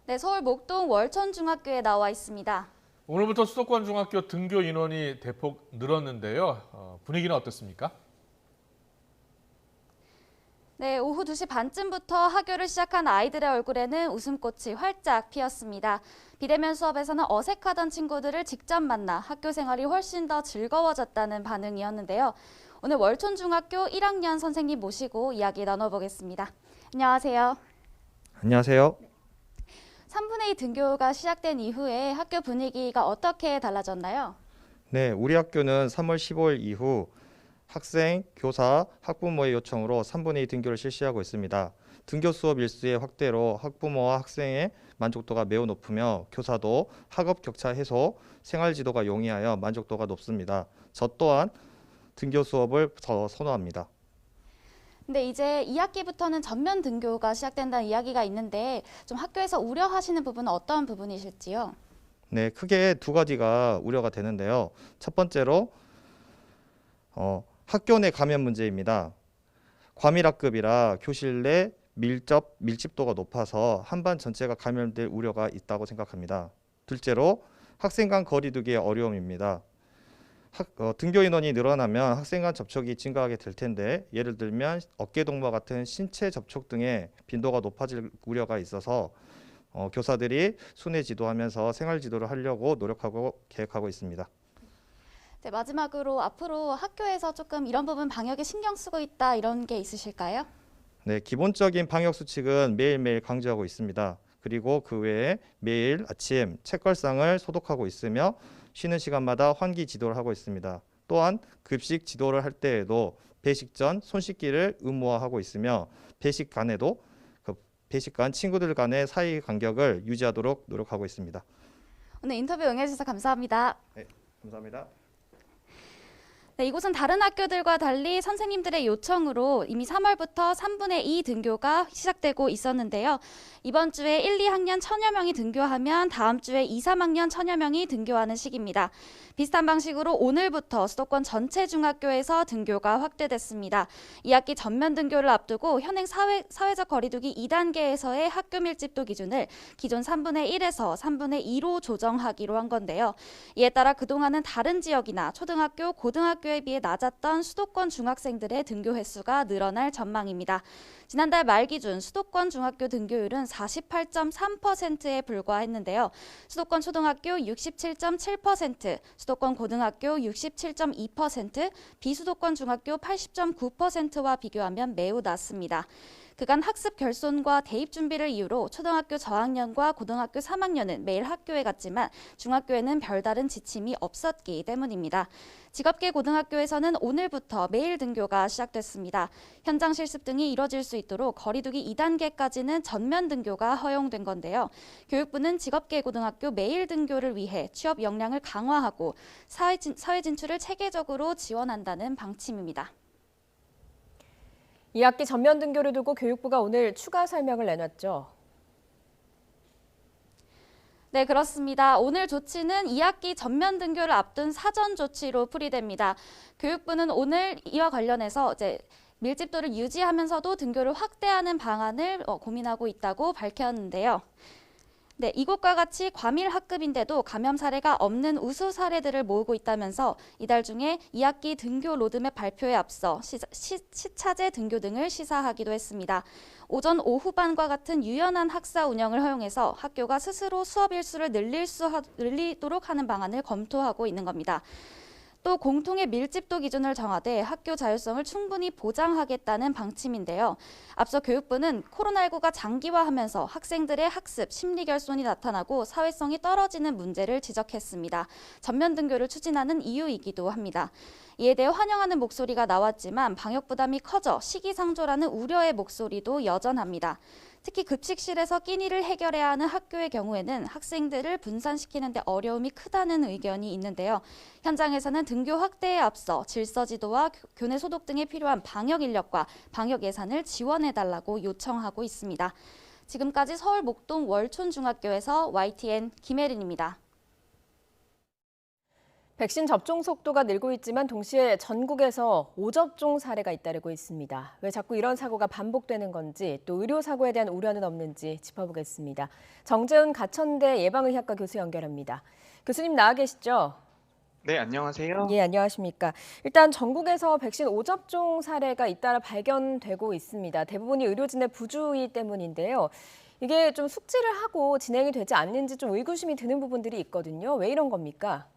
네, 서울 목동 월천중학교에 나와 있습니다. 오늘부터 수도권 중학교 등교 인원이 대폭 늘었는데요. 분위기는 어떻습니까? 네, 오후 2시 반쯤부터 학교를 시작한 아이들의 얼굴에는 웃음꽃이 활짝 피었습니다. 비대면 수업에서는 어색하던 친구들을 직접 만나 학교 생활이 훨씬 더 즐거워졌다는 반응이었는데요. 오늘 월촌중학교 1학년 선생님 모시고 이야기 나눠보겠습니다. 안녕하세요. 안녕하세요. 3분의 2 등교가 시작된 이후에 학교 분위기가 어떻게 달라졌나요? 네, 우리 학교는 3월 15일 이후 학생, 교사, 학부모의 요청으로 3분의 2 등교를 실시하고 있습니다. 등교 수업 일수의 확대로 학부모와 학생의 만족도가 매우 높으며 교사도 학업 격차 해소, 생활 지도가 용이하여 만족도가 높습니다. 저 또한 등교 수업을 더 선호합니다. 근데 이제 2학기부터는 전면 등교가 시작된다는 이야기가 있는데 좀 학교에서 우려하시는 부분은 어떤 부분이실지요? 네, 크게 두 가지가 우려가 되는데요. 첫 번째로 학교 내 감염 문제입니다. 과밀학급이라 교실 내 밀집도가 높아서 한반 전체가 감염될 우려가 있다고 생각합니다. 둘째로 학생 간 거리 두기의 어려움입니다. 등교 인원이 늘어나면 학생 간 접촉이 증가하게 될 텐데 예를 들면 어깨동무 같은 신체 접촉 등의 빈도가 높아질 우려가 있어서 교사들이 순회 지도하면서 생활 지도를 하려고 노력하고 계획하고 있습니다. 네, 마지막으로 앞으로 학교에서 조금 이런 부분 방역에 신경 쓰고 있다 이런 게 있으실까요? 네, 기본적인 방역 수칙은 매일매일 강조하고 있습니다. 그리고 그 외에 매일 아침 책걸상을 소독하고 있으며 쉬는 시간마다 환기 지도를 하고 있습니다. 또한 급식 지도를 할 때에도 배식 전 손 씻기를 의무화하고 있으며 배식 간에도 배식 간 친구들 간의 사이 간격을 유지하도록 노력하고 있습니다. 오늘 인터뷰 응해주셔서 감사합니다. 네, 감사합니다. 네, 이곳은 다른 학교들과 달리 선생님들의 요청으로 이미 3월부터 3분의 2 등교가 시작되고 있었는데요. 이번 주에 1, 2학년 1000여 명이 등교하면 다음 주에 2, 3학년 1000여 명이 등교하는 시기입니다. 비슷한 방식으로 오늘부터 수도권 전체 중학교에서 등교가 확대됐습니다. 2학기 전면 등교를 앞두고 현행 사회적 거리두기 2단계에서의 학교 밀집도 기준을 기존 3분의 1에서 3분의 2로 조정하기로 한 건데요. 이에 따라 그동안은 다른 지역이나 초등학교, 고등학교에 비해 낮았던 수도권 중학생들의 등교 횟수가 늘어날 전망입니다. 지난달 말 기준 수도권 중학교 등교율은 48.3%에 불과했는데요. 수도권 초등학교 67.7%, 수도권 고등학교 67.2%, 비수도권 중학교 80.9%와 비교하면 매우 낮습니다. 그간 학습 결손과 대입 준비를 이유로 초등학교 저학년과 고등학교 3학년은 매일 학교에 갔지만 중학교에는 별다른 지침이 없었기 때문입니다. 직업계 고등학교에서는 오늘부터 매일 등교가 시작됐습니다. 현장 실습 등이 이뤄질 수 있도록 거리두기 2단계까지는 전면 등교가 허용된 건데요. 교육부는 직업계 고등학교 매일 등교를 위해 취업 역량을 강화하고 사회 진출을 체계적으로 지원한다는 방침입니다. 2학기 전면 등교를 두고 교육부가 오늘 추가 설명을 내놨죠. 네, 그렇습니다. 오늘 조치는 2학기 전면 등교를 앞둔 사전 조치로 풀이됩니다. 교육부는 오늘 이와 관련해서 밀집도를 유지하면서도 등교를 확대하는 방안을 고민하고 있다고 밝혔는데요. 네, 이곳과 같이 과밀 학급인데도 감염 사례가 없는 우수 사례들을 모으고 있다면서 이달 중에 2학기 등교 로드맵 발표에 앞서 시차제 등교 등을 시사하기도 했습니다. 오전 오후반과 같은 유연한 학사 운영을 허용해서 학교가 스스로 수업 일수를 늘리도록 하는 방안을 검토하고 있는 겁니다. 또 공통의 밀집도 기준을 정하되 학교 자율성을 충분히 보장하겠다는 방침인데요. 앞서 교육부는 코로나19가 장기화하면서 학생들의 학습, 심리 결손이 나타나고 사회성이 떨어지는 문제를 지적했습니다. 전면 등교를 추진하는 이유이기도 합니다. 이에 대해 환영하는 목소리가 나왔지만 방역 부담이 커져 시기상조라는 우려의 목소리도 여전합니다. 특히 급식실에서 끼니를 해결해야 하는 학교의 경우에는 학생들을 분산시키는 데 어려움이 크다는 의견이 있는데요. 현장에서는 등교 확대에 앞서 질서 지도와 교내 소독 등에 필요한 방역 인력과 방역 예산을 지원해달라고 요청하고 있습니다. 지금까지 서울 목동 월촌중학교에서 YTN 김혜린입니다. 백신 접종 속도가 늘고 있지만 동시에 전국에서 오접종 사례가 잇따르고 있습니다. 왜 자꾸 이런 사고가 반복되는 건지 또 의료 사고에 대한 우려는 없는지 짚어보겠습니다. 정재훈 가천대 예방의학과 교수 연결합니다. 교수님 나와 계시죠? 네, 안녕하세요. 예, 안녕하십니까. 일단 전국에서 백신 오접종 사례가 잇따라 발견되고 있습니다. 대부분이 의료진의 부주의 때문인데요. 이게 좀 숙지를 하고 진행이 되지 않는지 좀 의구심이 드는 부분들이 있거든요. 왜 이런 겁니까?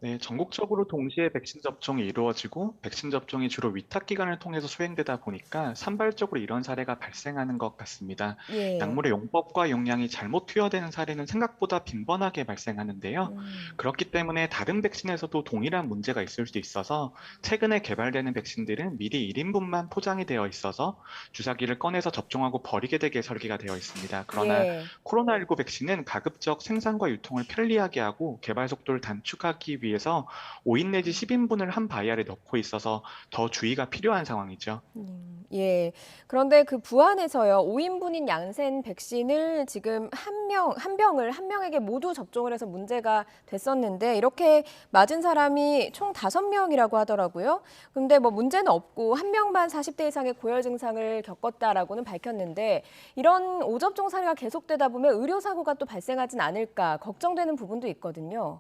네, 전국적으로 동시에 백신 접종이 이루어지고 백신 접종이 주로 위탁기관을 통해서 수행되다 보니까 산발적으로 이런 사례가 발생하는 것 같습니다. 예. 약물의 용법과 용량이 잘못 투여되는 사례는 생각보다 빈번하게 발생하는데요. 그렇기 때문에 다른 백신에서도 동일한 문제가 있을 수 있어서 최근에 개발되는 백신들은 미리 1인분만 포장이 되어 있어서 주사기를 꺼내서 접종하고 버리게 되게 설계가 되어 있습니다. 그러나 예. 코로나19 백신은 가급적 생산과 유통을 편리하게 하고 개발 속도를 단축하기 위해서 5인 내지 10인분을 한 바이알에 넣고 있어서 더 주의가 필요한 상황이죠. 예. 그런데 그 부안에서요, 5인분인 얀센 백신을 지금 한 병을 한 명에게 모두 접종을 해서 문제가 됐었는데 이렇게 맞은 사람이 총 5명이라고 하더라고요. 근데 뭐 문제는 없고 한 명만 40대 이상의 고열 증상을 겪었다라고는 밝혔는데 이런 오접종 사례가 계속되다 보면 의료 사고가 또 발생하진 않을까 걱정되는 부분도 있거든요.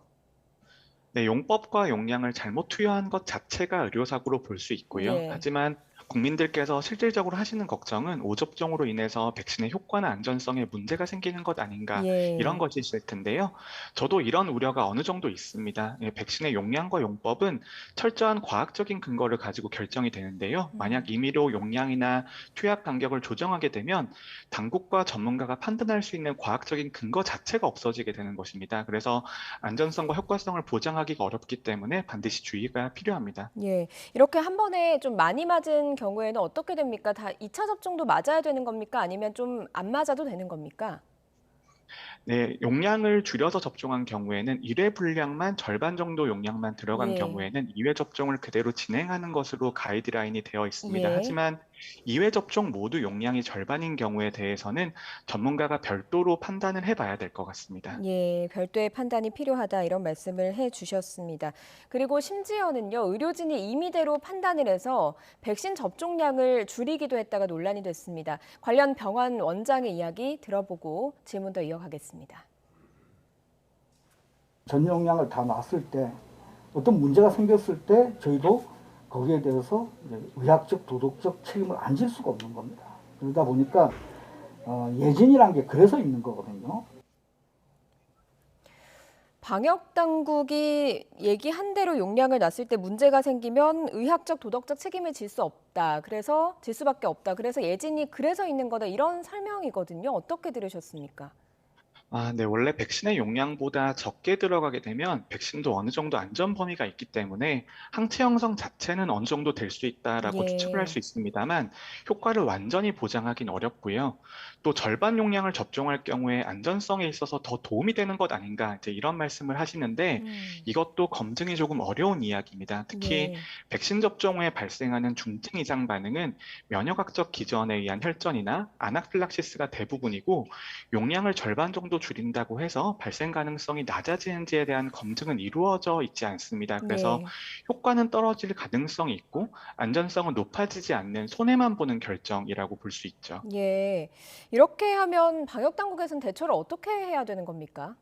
네, 용법과 용량을 잘못 투여한 것 자체가 의료사고로 볼 수 있고요. 예. 하지만 국민들께서 실질적으로 하시는 걱정은 오접종으로 인해서 백신의 효과나 안전성에 문제가 생기는 것 아닌가 예. 이런 것이실 텐데요. 저도 이런 우려가 어느 정도 있습니다. 예, 백신의 용량과 용법은 철저한 과학적인 근거를 가지고 결정이 되는데요. 만약 임의로 용량이나 투약 간격을 조정하게 되면 당국과 전문가가 판단할 수 있는 과학적인 근거 자체가 없어지게 되는 것입니다. 그래서 안전성과 효과성을 보장하기가 어렵기 때문에 반드시 주의가 필요합니다. 예. 이렇게 한 번에 좀 많이 맞은 경우에는 어떻게 됩니까? 다 2차 접종도 맞아야 되는 겁니까? 아니면 좀 안 맞아도 되는 겁니까? 네, 용량을 줄여서 접종한 경우에는 1회 분량만 절반 정도 용량만 들어간 예. 경우에는 2회 접종을 그대로 진행하는 것으로 가이드라인이 되어 있습니다. 예. 하지만 2회 접종 모두 용량이 절반인 경우에 대해서는 전문가가 별도로 판단을 해봐야 될 것 같습니다. 예, 별도의 판단이 필요하다 이런 말씀을 해주셨습니다. 그리고 심지어는요, 의료진이 임의대로 판단을 해서 백신 접종량을 줄이기도 했다가 논란이 됐습니다. 관련 병원 원장의 이야기 들어보고 질문 더 이어가겠습니다. 전용량을 다 놨을 때 어떤 문제가 생겼을 때 저희도 거기에 대해서 이제 의학적, 도덕적 책임을 안 질 수가 없는 겁니다. 그러다 보니까 예진이란 게 그래서 있는 거거든요. 방역 당국이 얘기한 대로 용량을 놨을 때 문제가 생기면 의학적, 도덕적 책임을 질 수 없다. 그래서 질 수밖에 없다. 그래서 예진이 그래서 있는 거다. 이런 설명이거든요. 어떻게 들으셨습니까? 네, 원래 백신의 용량보다 적게 들어가게 되면 백신도 어느 정도 안전 범위가 있기 때문에 항체 형성 자체는 어느 정도 될 수 있다라고 예. 추측을 할 수 있습니다만 효과를 완전히 보장하기는 어렵고요. 또 절반 용량을 접종할 경우에 안전성에 있어서 더 도움이 되는 것 아닌가 이제 이런 말씀을 하시는데 이것도 검증이 조금 어려운 이야기입니다. 특히 예. 백신 접종 후에 발생하는 중증 이상 반응은 면역학적 기전에 의한 혈전이나 아나필락시스가 대부분이고 용량을 절반 정도 줄인다고 해서 발생 가능성이 낮아지는지에 대한 검증은 이루어져 있지 않습니다. 그래서 네. 효과는 떨어질 가능성이 있고 안전성은 높아지지 않는 손해만 보는 결정이라고 볼 수 있죠. 예. 이렇게 하면 방역 당국에서는 대처를 어떻게 해야 되는 겁니까?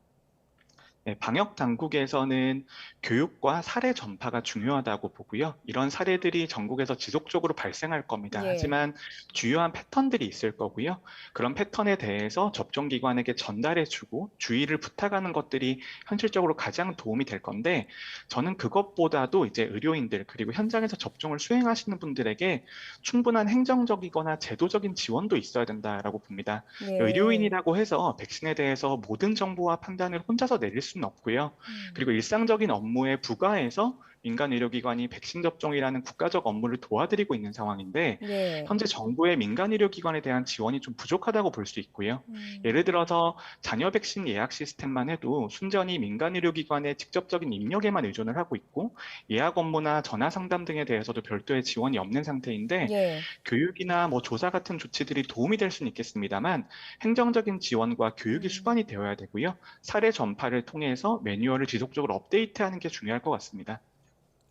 네, 방역 당국에서는 교육과 사례 전파가 중요하다고 보고요. 이런 사례들이 전국에서 지속적으로 발생할 겁니다. 예. 하지만 주요한 패턴들이 있을 거고요. 그런 패턴에 대해서 접종기관에게 전달해주고 주의를 부탁하는 것들이 현실적으로 가장 도움이 될 건데 저는 그것보다도 이제 의료인들 그리고 현장에서 접종을 수행하시는 분들에게 충분한 행정적이거나 제도적인 지원도 있어야 된다라고 봅니다. 예. 의료인이라고 해서 백신에 대해서 모든 정보와 판단을 혼자서 내릴 수는 없고요. 그리고 일상적인 업무에 부과해서 민간 의료기관이 백신 접종이라는 국가적 업무를 도와드리고 있는 상황인데 예. 현재 정부의 민간 의료기관에 대한 지원이 좀 부족하다고 볼 수 있고요. 예를 들어서 자녀 백신 예약 시스템만 해도 순전히 민간 의료기관의 직접적인 입력에만 의존을 하고 있고 예약 업무나 전화 상담 등에 대해서도 별도의 지원이 없는 상태인데 예. 교육이나 뭐 조사 같은 조치들이 도움이 될 수는 있겠습니다만 행정적인 지원과 교육이 수반이 되어야 되고요. 사례 전파를 통해서 매뉴얼을 지속적으로 업데이트하는 게 중요할 것 같습니다.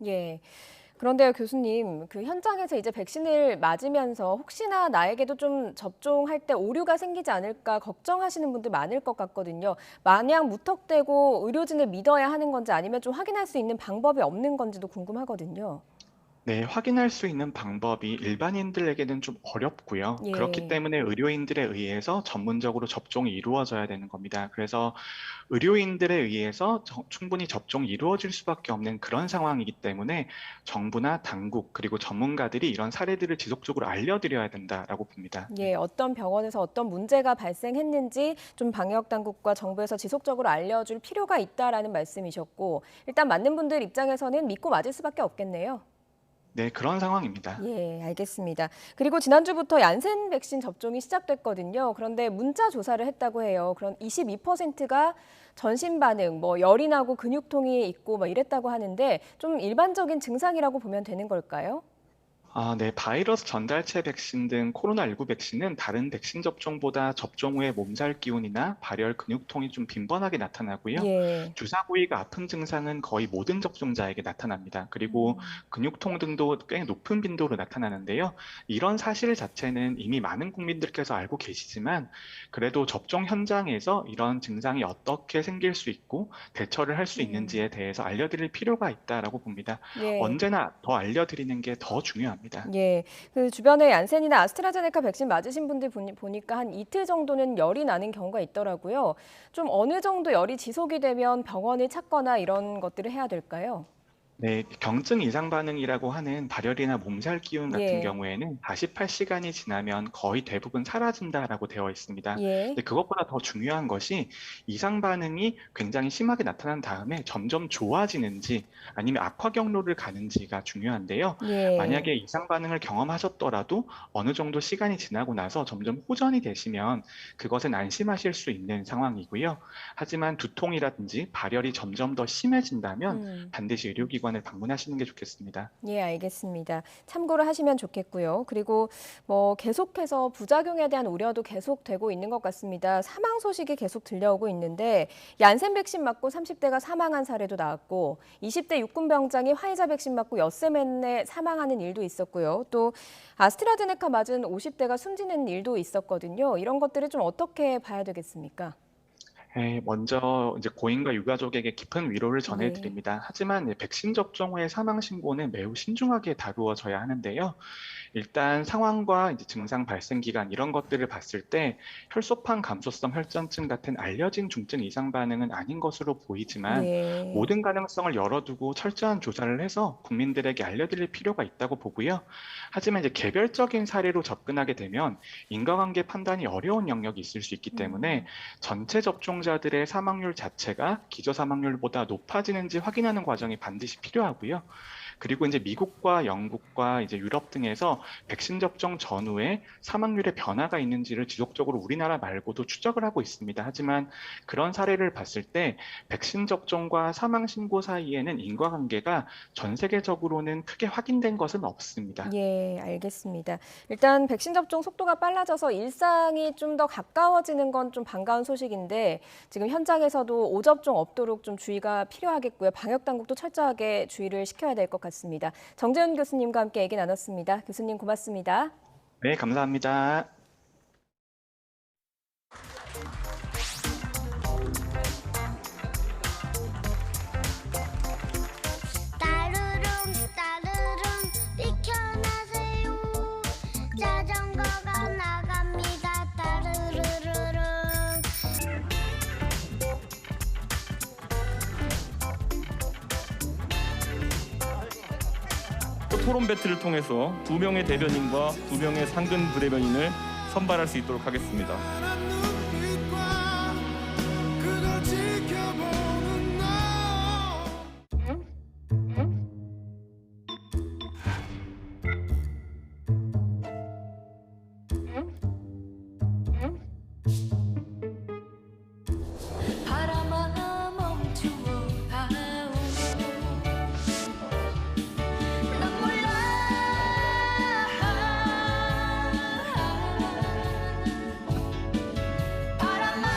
예. 그런데요, 교수님, 그 현장에서 이제 백신을 맞으면서 혹시나 나에게도 좀 접종할 때 오류가 생기지 않을까 걱정하시는 분들 많을 것 같거든요. 마냥 무턱대고 의료진을 믿어야 하는 건지 아니면 좀 확인할 수 있는 방법이 없는 건지도 궁금하거든요. 네, 확인할 수 있는 방법이 일반인들에게는 좀 어렵고요. 예. 그렇기 때문에 의료인들에 의해서 전문적으로 접종이 이루어져야 되는 겁니다. 그래서 의료인들에 의해서 충분히 접종이 이루어질 수밖에 없는 그런 상황이기 때문에 정부나 당국 그리고 전문가들이 이런 사례들을 지속적으로 알려드려야 된다라고 봅니다. 예, 어떤 병원에서 어떤 문제가 발생했는지 좀 방역 당국과 정부에서 지속적으로 알려줄 필요가 있다라는 말씀이셨고 일단 맞는 분들 입장에서는 믿고 맞을 수밖에 없겠네요. 네, 그런 상황입니다. 예, 알겠습니다. 그리고 지난주부터 얀센 백신 접종이 시작됐거든요. 그런데 문자 조사를 했다고 해요. 그런 22%가 전신 반응, 뭐 열이 나고 근육통이 있고 뭐 이랬다고 하는데 좀 일반적인 증상이라고 보면 되는 걸까요? 네, 바이러스 전달체 백신 등 코로나19 백신은 다른 백신 접종보다 접종 후에 몸살 기운이나 발열, 근육통이 좀 빈번하게 나타나고요. 예. 주사 부위가 아픈 증상은 거의 모든 접종자에게 나타납니다. 그리고 근육통 등도 꽤 높은 빈도로 나타나는데요. 이런 사실 자체는 이미 많은 국민들께서 알고 계시지만 그래도 접종 현장에서 이런 증상이 어떻게 생길 수 있고 대처를 할 수 있는지에 대해서 알려드릴 필요가 있다라고 봅니다. 예. 언제나 더 알려드리는 게 더 중요합니다. 예, 그 주변에 얀센이나 아스트라제네카 백신 맞으신 분들 보니까 한 이틀 정도는 열이 나는 경우가 있더라고요. 좀 어느 정도 열이 지속이 되면 병원을 찾거나 이런 것들을 해야 될까요? 네, 경증 이상 반응이라고 하는 발열이나 몸살 기운 같은 예. 경우에는 48시간이 지나면 거의 대부분 사라진다라고 되어 있습니다. 예. 근데 그것보다 더 중요한 것이 이상 반응이 굉장히 심하게 나타난 다음에 점점 좋아지는지 아니면 악화 경로를 가는지가 중요한데요. 예. 만약에 이상 반응을 경험하셨더라도 어느 정도 시간이 지나고 나서 점점 호전이 되시면 그것은 안심하실 수 있는 상황이고요. 하지만 두통이라든지 발열이 점점 더 심해진다면 반드시 의료기관을 방문하시는 게 좋겠습니다. 예, 알겠습니다. 참고를 하시면 좋겠고요. 그리고 뭐 계속해서 부작용에 대한 우려도 계속되고 있는 것 같습니다. 사망 소식이 계속 들려오고 있는데 얀센 백신 맞고 30대가 사망한 사례도 나왔고 20대 육군병장이 화이자 백신 맞고 엿새 맨에 사망하는 일도 있었고요. 또 아스트라제네카 맞은 50대가 숨지는 일도 있었거든요. 이런 것들을 좀 어떻게 봐야 되겠습니까? 네, 먼저 이제 고인과 유가족에게 깊은 위로를 전해드립니다. 하지만 백신 접종 후의 사망 신고는 매우 신중하게 다루어져야 하는데요. 일단 상황과 이제 증상 발생 기간 이런 것들을 봤을 때 혈소판 감소성 혈전증 같은 알려진 중증 이상 반응은 아닌 것으로 보이지만 네. 모든 가능성을 열어두고 철저한 조사를 해서 국민들에게 알려드릴 필요가 있다고 보고요. 하지만 이제 개별적인 사례로 접근하게 되면 인과관계 판단이 어려운 영역이 있을 수 있기 때문에 전체 접종자들의 사망률 자체가 기저 사망률보다 높아지는지 확인하는 과정이 반드시 필요하고요. 그리고 이제 미국과 영국과 이제 유럽 등에서 백신 접종 전후에 사망률의 변화가 있는지를 지속적으로 우리나라 말고도 추적을 하고 있습니다. 하지만 그런 사례를 봤을 때 백신 접종과 사망 신고 사이에는 인과관계가 전 세계적으로는 크게 확인된 것은 없습니다. 예, 알겠습니다. 일단 백신 접종 속도가 빨라져서 일상이 좀 더 가까워지는 건 좀 반가운 소식인데 지금 현장에서도 오접종 없도록 좀 주의가 필요하겠고요. 방역 당국도 철저하게 주의를 시켜야 될 것 같습니다. 정재훈 교수님과 함께 얘기 나눴습니다. 교수님 고맙습니다. 네, 감사합니다. 따르릉 따르릉 비켜나세요. 자전거가 나갑니다. 따르르르릉. 토론 배틀을 통해서 2명의 대변인과 2명의 상근 부대변인을 선발할 수 있도록 하겠습니다. 바람아 멈추어 다오. 난 몰라. 바람아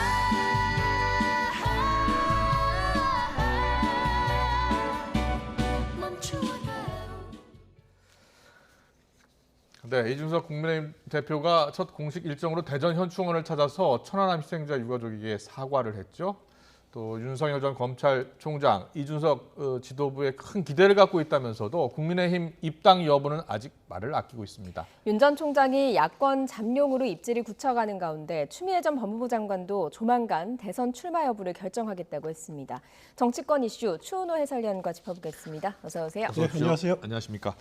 멈추어 다오. 네, 이준석 국민의힘 대표가 첫 공식 일정으로 대전 현충원을 찾아서 천안함 희생자 유가족에게 사과를 했죠. 또 윤석열 전 검찰총장, 이준석 지도부에 큰 기대를 갖고 있다면서도 국민의힘 입당 여부는 아직 말을 아끼고 있습니다. 윤 전 총장이 야권 잠룡으로 입지를 굳혀가는 가운데 추미애 전 법무부 장관도 조만간 대선 출마 여부를 결정하겠다고 했습니다. 정치권 이슈 추은호 해설위원과 짚어보겠습니다. 어서 오세요. 네, 안녕하세요. 안녕하십니까.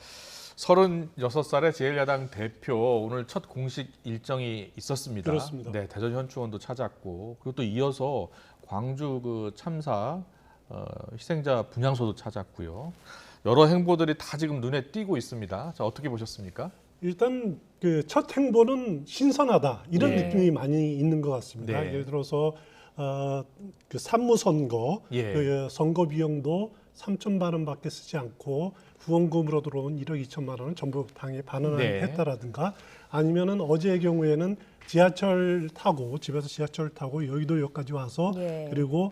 36살의 제1야당 대표 오늘 첫 공식 일정이 있었습니다. 그렇습니다. 네, 대전 현충원도 찾았고 그리고 또 이어서 광주 그 참사 희생자 분향소도 찾았고요. 여러 행보들이 다 지금 눈에 띄고 있습니다. 자, 어떻게 보셨습니까? 일단 그 첫 행보는 신선하다 이런 네. 느낌이 많이 있는 것 같습니다. 네. 예를 들어서 그 산무선거 예. 그 선거 비용도 3천만 원밖에 쓰지 않고 후원금으로 들어온 1억 2천만 원은 전부 당에 반환을 네. 했다라든가 아니면은 어제의 경우에는 지하철 타고 집에서 지하철 타고 여의도역까지 와서 예. 그리고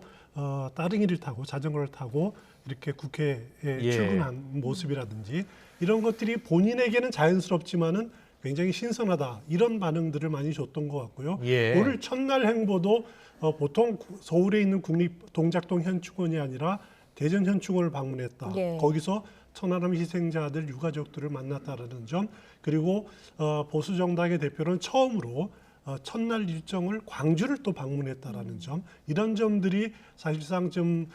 따릉이를 타고 자전거를 타고 이렇게 국회에 예. 출근한 모습이라든지 이런 것들이 본인에게는 자연스럽지만은 굉장히 신선하다 이런 반응들을 많이 줬던 것 같고요. 예. 오늘 첫날 행보도 보통 서울에 있는 국립동작동 현충원이 아니라 대전 현충원을 방문했다. 예. 거기서 천안함 희생자들 유가족들을 만났다라는 점 그리고 보수 정당의 대표는 처음으로 첫날 일정을 광주를 또 방문했다라는 점 이런 점들이 사실상 좀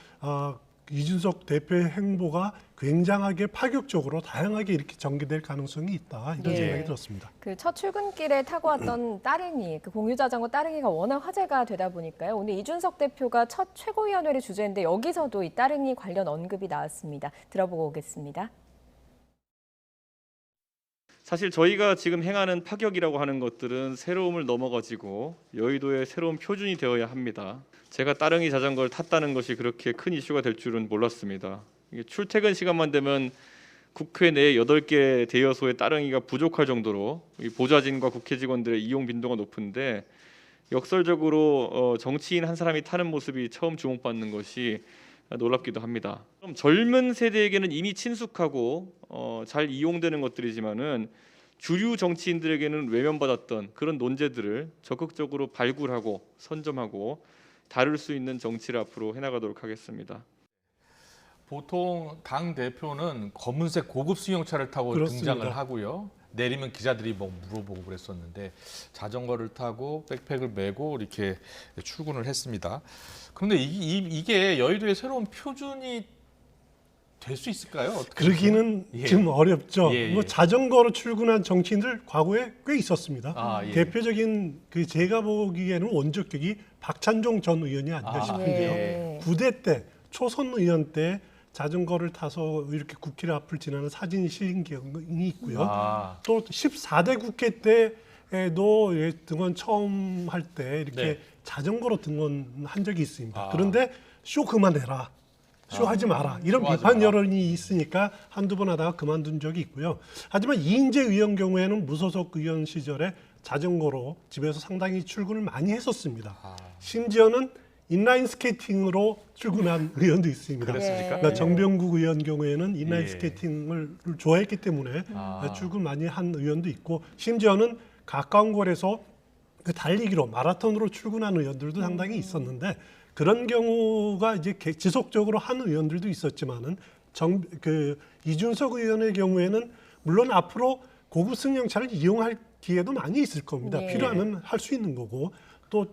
이준석 대표의 행보가 굉장하게 파격적으로 다양하게 이렇게 전개될 가능성이 있다 이런 생각이 들었습니다. 그 첫 출근길에 타고 왔던 따릉이, 그 공유자전거 따릉이가 워낙 화제가 되다 보니까요. 오늘 이준석 대표가 첫 최고위원회를 주재했는데 여기서도 이 따릉이 관련 언급이 나왔습니다. 들어보고 오겠습니다. 사실 저희가 지금 행하는 파격이라고 하는 것들은 새로움을 넘어가지고 여의도의 새로운 표준이 되어야 합니다. 제가 따릉이 자전거를 탔다는 것이 그렇게 큰 이슈가 될 줄은 몰랐습니다. 이게 출퇴근 시간만 되면 국회 내 8개 대여소의 따릉이가 부족할 정도로 이 보좌진과 국회 직원들의 이용 빈도가 높은데 역설적으로 정치인 한 사람이 타는 모습이 처음 주목받는 것이 놀랍기도 합니다. 좀 젊은 세대에게는 이미 친숙하고 잘 이용되는 것들이지만은 주류 정치인들에게는 외면받았던 그런 논제들을 적극적으로 발굴하고 선점하고 다룰 수 있는 정치를 앞으로 해나가도록 하겠습니다. 보통 당 대표는 검은색 고급 승용차를 타고 그렇습니다. 등장을 하고요. 내리면 기자들이 뭐 물어보고 그랬었는데 자전거를 타고 백팩을 메고 이렇게 출근을 했습니다. 그런데 이게 여의도의 새로운 표준이 될 수 있을까요? 어떻게 그러기는 보세요? 좀 어렵죠. 예, 예. 뭐 자전거로 출근한 정치인들 과거에 꽤 있었습니다. 예. 대표적인 그 제가 보기에는 원조격이 박찬종 전 의원이 아닌가 싶은데요. 예. 9대 때 초선 의원 때 자전거를 타서 이렇게 국회 앞을 지나는 사진이 실린 기억이 있고요. 또 14대 국회 때에도 등원 처음 할 때 이렇게 네. 자전거로 등원한 적이 있습니다. 그런데 쇼 그만해라. 쇼하지 마라. 이런 쇼하지 비판 마라. 여론이 있으니까 한두 번 하다가 그만둔 적이 있고요. 하지만 이인재 의원 경우에는 무소속 의원 시절에 자전거로 집에서 상당히 출근을 많이 했었습니다. 심지어는 인라인 스케이팅으로 출근한 의원도 있습니다. 그랬습니까? 그러니까 예. 정병국 의원 경우에는 인라인 예. 스케이팅을 좋아했기 때문에 출근 많이 한 의원도 있고 심지어는 가까운 곳에서 그 달리기로 마라톤으로 출근한 의원들도 상당히 있었는데 그런 경우가 이제 지속적으로 한 의원들도 있었지만은 이준석 의원의 경우에는 물론 앞으로 고급 승용차를 이용할 기회도 많이 있을 겁니다. 네. 필요하면 할 수 있는 거고 또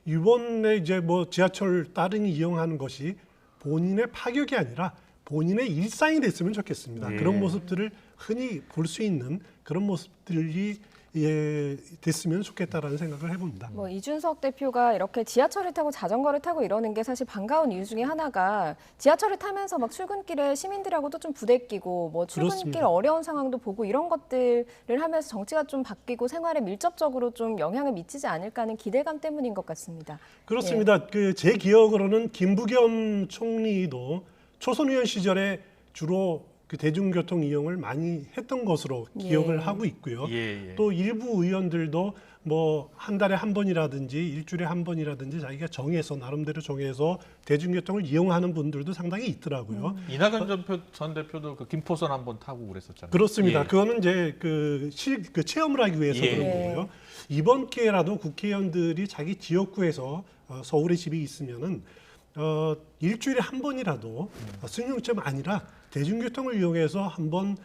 이번에 이제 뭐 지하철 따릉이 이용하는 것이 본인의 파격이 아니라 본인의 일상이 됐으면 좋겠습니다. 예. 그런 모습들을 흔히 볼 수 있는 그런 모습들이 됐으면 좋겠다라는 생각을 해봅니다. 뭐 이준석 대표가 이렇게 지하철을 타고 자전거를 타고 이러는 게 사실 반가운 이유 중에 하나가 지하철을 타면서 막 출근길에 시민들하고도 좀 부대끼고 뭐 출근길 그렇습니다. 어려운 상황도 보고 이런 것들을 하면서 정치가 좀 바뀌고 생활에 밀접적으로 좀 영향을 미치지 않을까 하는 기대감 때문인 것 같습니다. 그렇습니다. 제 기억으로는 김부겸 총리도 초선 의원 시절에 주로 그 대중교통 이용을 많이 했던 것으로 기억을 하고 있고요. 또 일부 의원들도 뭐 한 달에 한 번이라든지 일주일에 한 번이라든지 자기가 나름대로 정해서 대중교통을 이용하는 분들도 상당히 있더라고요. 이낙연 전 대표도 그 김포선 한번 타고 그랬었잖아요. 그렇습니다. 예. 그거는 이제 체험을 하기 위해서 예. 그런 거고요. 이번 기회라도 국회의원들이 자기 지역구에서 서울에 집이 있으면은 일주일에 한 번이라도 승용차가 아니라 대중교통을 이용해서 한번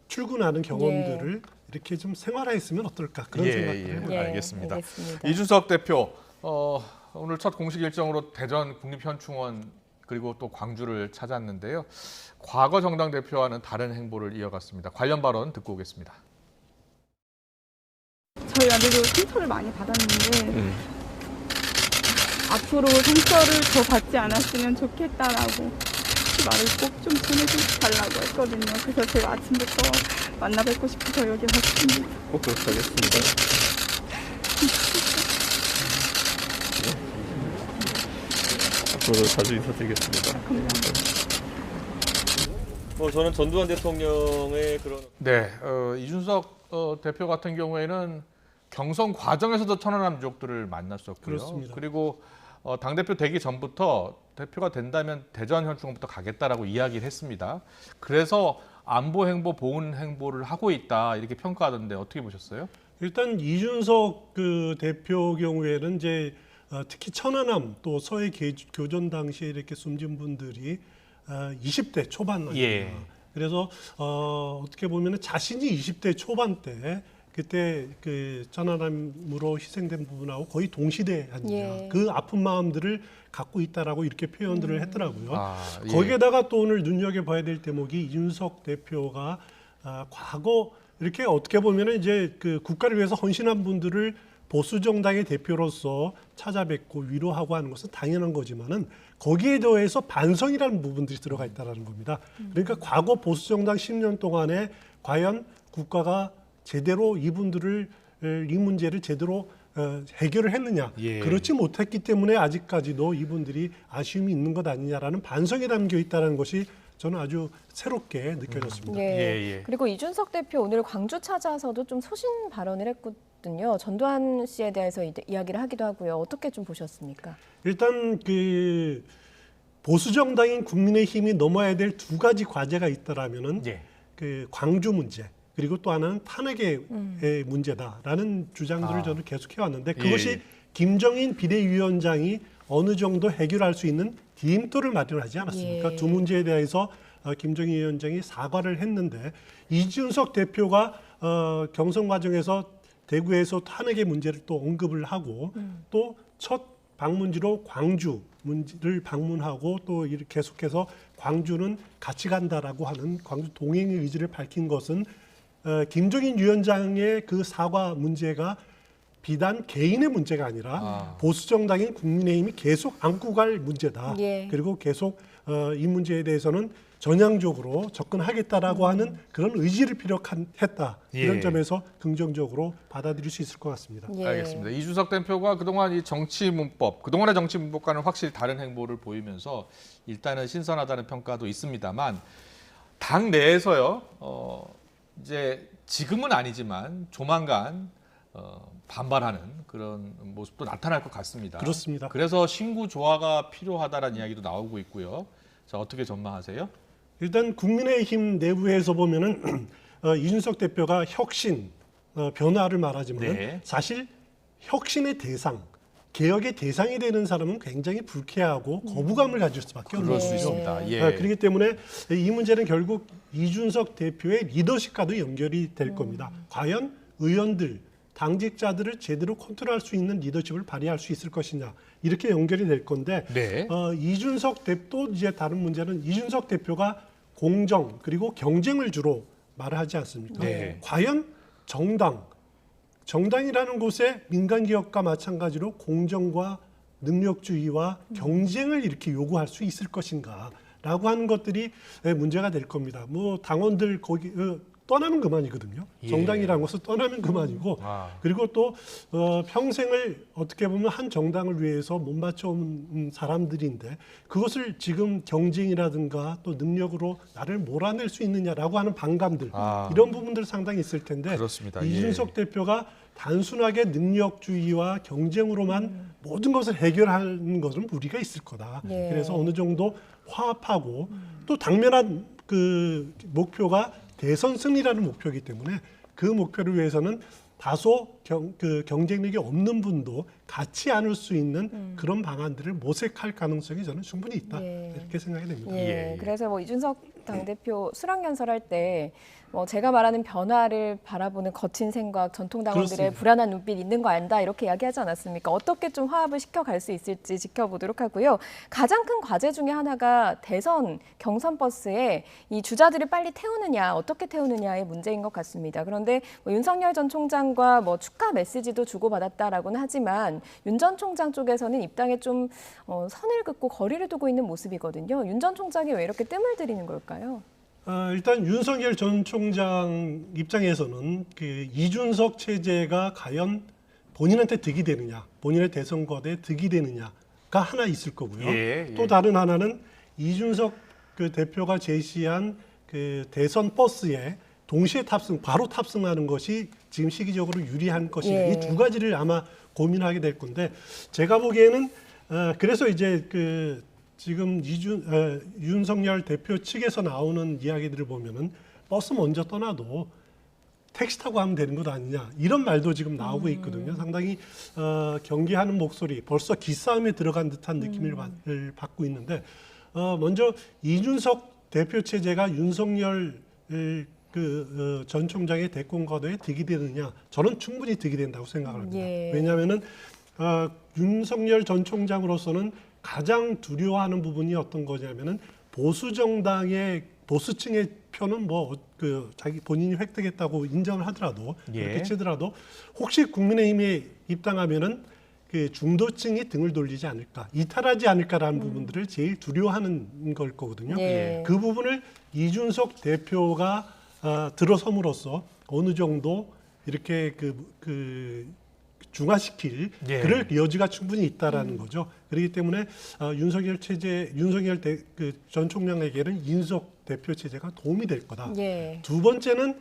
출근하는 경험들을 이렇게 좀 생활화했으면 어떨까 그런 생각을 해봅니다. 알겠습니다. 이준석 대표 오늘 첫 공식 일정으로 대전 국립현충원 그리고 또 광주를 찾았는데요. 과거 정당 대표와는 다른 행보를 이어갔습니다. 관련 발언 듣고 오겠습니다. 저희가 늘 상처를 많이 받았는데 앞으로 상처를 더 받지 않았으면 좋겠다라고 그 말을 꼭 좀 전해달라고 했거든요. 그래서 제가 아침부터 만나 뵙고 싶어서 여기 왔습니다. 꼭 그렇게 하겠습니다. 앞으로 자주 인사드리겠습니다. 저는 전두환 대통령의 그런 이준석 대표 같은 경우에는 경선 과정에서도 천안함 유족들을 만났었고요. 그렇습니다. 그리고 당대표 되기 전부터 대표가 된다면 대전 현충원부터 가겠다라고 이야기를 했습니다. 그래서 안보 행보, 보훈 행보를 하고 있다 이렇게 평가하던데 어떻게 보셨어요? 일단 이준석 대표 경우에는 이제 특히 천안함 또 서해 교전 당시에 이렇게 숨진 분들이 20대 초반 아닙니다. 그래서 어떻게 보면 자신이 20대 초반 때 그때 그 천안함으로 희생된 부분하고 거의 동시대 아니냐. 예. 그 아픈 마음들을 갖고 있다라고 이렇게 표현들을 했더라고요. 예. 거기에다가 또 오늘 눈여겨봐야 될 대목이 이준석 대표가 과거 이렇게 어떻게 보면은 이제 그 국가를 위해서 헌신한 분들을 보수 정당의 대표로서 찾아뵙고 위로하고 하는 것은 당연한 거지만은 거기에 더해서 반성이라는 부분들이 들어가 있다는 겁니다. 그러니까 과거 보수 정당 10년 동안에 과연 국가가 제대로 이분들을 이 문제를 제대로 해결을 했느냐. 예. 그렇지 못했기 때문에 아직까지도 이분들이 아쉬움이 있는 것 아니냐라는 반성이 담겨 있다는 것이 저는 아주 새롭게 느껴졌습니다. 예. 그리고 이준석 대표 오늘 광주 찾아서도 좀 소신 발언을 했거든요. 전두환 씨에 대해서 이야기를 하기도 하고요. 어떻게 좀 보셨습니까? 일단 그 보수 정당인 국민의힘이 넘어야 될 두 가지 과제가 있더라면은 그 광주 문제 그리고 또 하나는 탄핵의 문제다라는 주장들을 저는 계속해 왔는데 그것이 김정인 비대위원장이 어느 정도 해결할 수 있는 디딤돌을 마련하지 않았습니까? 두 문제에 대해서 김정인 위원장이 사과를 했는데 이준석 대표가 경선 과정에서 대구에서 탄핵의 문제를 또 언급을 하고 또 첫 방문지로 광주를 방문하고 또 이렇게 계속해서 광주는 같이 간다라고 하는 광주 동행의 의지를 밝힌 것은 김정인 위원장의 그 사과 문제가 비단 개인의 문제가 아니라 보수 정당인 국민의힘이 계속 안고 갈 문제다. 그리고 계속 이 문제에 대해서는 전향적으로 접근하겠다라고 하는 그런 의지를 피력했다. 이런 점에서 긍정적으로 받아들일 수 있을 것 같습니다. 알겠습니다. 이준석 대표가 그동안 이 정치 문법, 그동안의 정치 문법과는 확실히 다른 행보를 보이면서 일단은 신선하다는 평가도 있습니다만 당 내에서요. 이제 지금은 아니지만 조만간 반발하는 그런 모습도 나타날 것 같습니다. 그렇습니다. 그래서 신구 조화가 필요하다라는 이야기도 나오고 있고요. 자, 어떻게 전망하세요? 일단 국민의힘 내부에서 보면은 이준석 대표가 혁신, 변화를 말하지만 사실 혁신의 대상, 개혁의 대상이 되는 사람은 굉장히 불쾌하고 거부감을 가질 수밖에 없는 그럴 거죠. 수 있습니다. 그렇기 때문에 이 문제는 결국 이준석 대표의 리더십과도 연결이 될 겁니다. 과연 의원들, 당직자들을 제대로 컨트롤할 수 있는 리더십을 발휘할 수 있을 것이냐 이렇게 연결이 될 건데 이준석 대표 이제 다른 문제는 이준석 대표가 공정 그리고 경쟁을 주로 말을 하지 않습니까? 과연 정당이라는 곳에 민간기업과 마찬가지로 공정과 능력주의와 경쟁을 이렇게 요구할 수 있을 것인가라고 하는 것들이 문제가 될 겁니다. 뭐 당원들 거기 떠나면 그만이거든요. 정당이라는 것은 떠나면 그만이고 그리고 또 평생을 어떻게 보면 한 정당을 위해서 못 맞춰온 사람들인데 그것을 지금 경쟁이라든가 또 능력으로 나를 몰아낼 수 있느냐라고 하는 반감들 이런 부분들 상당히 있을 텐데 그렇습니다. 이준석 대표가 단순하게 능력주의와 경쟁으로만 모든 것을 해결하는 것은 무리가 있을 거다. 그래서 어느 정도 화합하고 또 당면한 그 목표가 대선 승리라는 목표이기 때문에 그 목표를 위해서는 다소 경쟁력이 없는 분도 같이 안을 수 있는 그런 방안들을 모색할 가능성이 저는 충분히 있다 이렇게 생각이 됩니다. 그래서 뭐 이준석 당대표 수락연설할 때 뭐 제가 말하는 변화를 바라보는 거친 생각, 전통당원들의 그렇습니다. 불안한 눈빛 있는 거 안다 이렇게 이야기하지 않았습니까? 어떻게 좀 화합을 시켜갈 수 있을지 지켜보도록 하고요. 가장 큰 과제 중에 하나가 대선 경선 버스에 이 주자들을 빨리 태우느냐, 어떻게 태우느냐의 문제인 것 같습니다. 그런데 뭐 윤석열 전 총장과 뭐 축하 메시지도 주고받았다라고는 하지만 윤 전 총장 쪽에서는 입당에 좀 선을 긋고 거리를 두고 있는 모습이거든요. 윤 전 총장이 왜 이렇게 뜸을 들이는 걸까요? 일단 윤석열 전 총장 입장에서는 그 이준석 체제가 과연 본인한테 득이 되느냐, 본인의 대선 거대에 득이 되느냐가 하나 있을 거고요. 또 다른 하나는 이준석 그 대표가 제시한 그 대선 버스에 동시에 바로 탑승하는 것이 지금 시기적으로 유리한 것이냐. 이 두 가지를 아마 고민하게 될 건데 제가 보기에는 그래서 이제 그 지금 윤석열 대표 측에서 나오는 이야기들을 보면은 버스 먼저 떠나도 택시 타고 하면 되는 것 아니냐 이런 말도 지금 나오고 있거든요. 상당히 경계하는 목소리, 벌써 기싸움에 들어간 듯한 느낌을 받고 있는데 먼저 이준석 대표 체제가 윤석열 전 총장의 대권 과도에 득이 되느냐? 저는 충분히 득이 된다고 생각을 합니다. 예. 왜냐하면은 윤석열 전 총장으로서는 가장 두려워하는 부분이 어떤 거냐면은 보수 정당의 보수층의 표는 자기 본인이 획득했다고 인정을 하더라도 그렇게 치더라도 혹시 국민의힘에 입당하면은 그 중도층이 등을 돌리지 않을까, 이탈하지 않을까라는 부분들을 제일 두려워하는 걸 거거든요. 예. 그 부분을 이준석 대표가 들어섬으로써 어느 정도 이렇게 중화시킬 그럴 여지가 충분히 있다라는 거죠. 그렇기 때문에 윤석열 전 총장에게는 이준석 대표 체제가 도움이 될 거다. 예. 두 번째는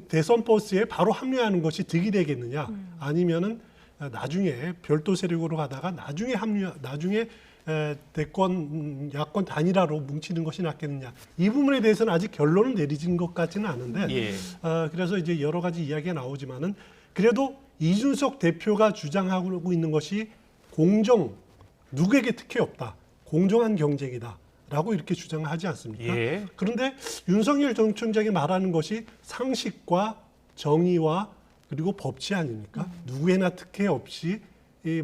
대선 버스에 바로 합류하는 것이 득이 되겠느냐, 아니면은 나중에 별도 세력으로 가다가 나중에 대권 야권 단일화로 뭉치는 것이 낫겠느냐, 이 부분에 대해서는 아직 결론을 내리진 것 같지는 않은데 그래서 이제 여러 가지 이야기가 나오지만은 그래도 이준석 대표가 주장하고 있는 것이 누구에게 특혜 없다, 공정한 경쟁이다라고 이렇게 주장하지 않습니까? 그런데 윤석열 전 총장이 말하는 것이 상식과 정의와 그리고 법치 아닙니까? 누구에나 특혜 없이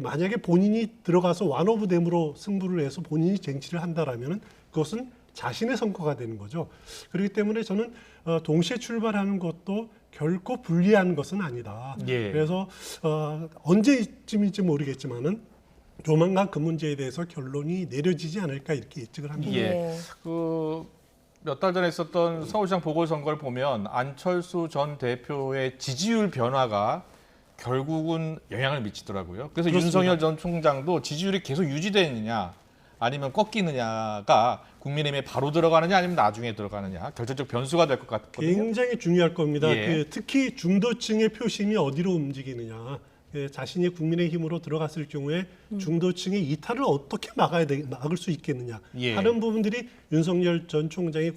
만약에 본인이 들어가서 완오브댐으로 승부를 해서 본인이 쟁취를 한다라면 그것은 자신의 성과가 되는 거죠. 그렇기 때문에 저는 동시에 출발하는 것도 결코 불리한 것은 아니다. 그래서 언제쯤일지 모르겠지만은 조만간 그 문제에 대해서 결론이 내려지지 않을까 이렇게 예측을 합니다. 몇 달 전에 있었던 서울시장 보궐선거를 보면 안철수 전 대표의 지지율 변화가 결국은 영향을 미치더라고요. 그래서 그렇습니다. 윤석열 전 총장도 지지율이 계속 유지되느냐 아니면 꺾이느냐가 국민의힘에 바로 들어가느냐 아니면 나중에 들어가느냐 결정적 변수가 될 것 같거든요. 굉장히 중요할 겁니다. 특히 중도층의 표심이 어디로 움직이느냐. 자신이 국민의힘으로 들어갔을 경우에 중도층의 이탈을 어떻게 막을 수 있겠느냐 하는 부분들이 윤석열 전 총장이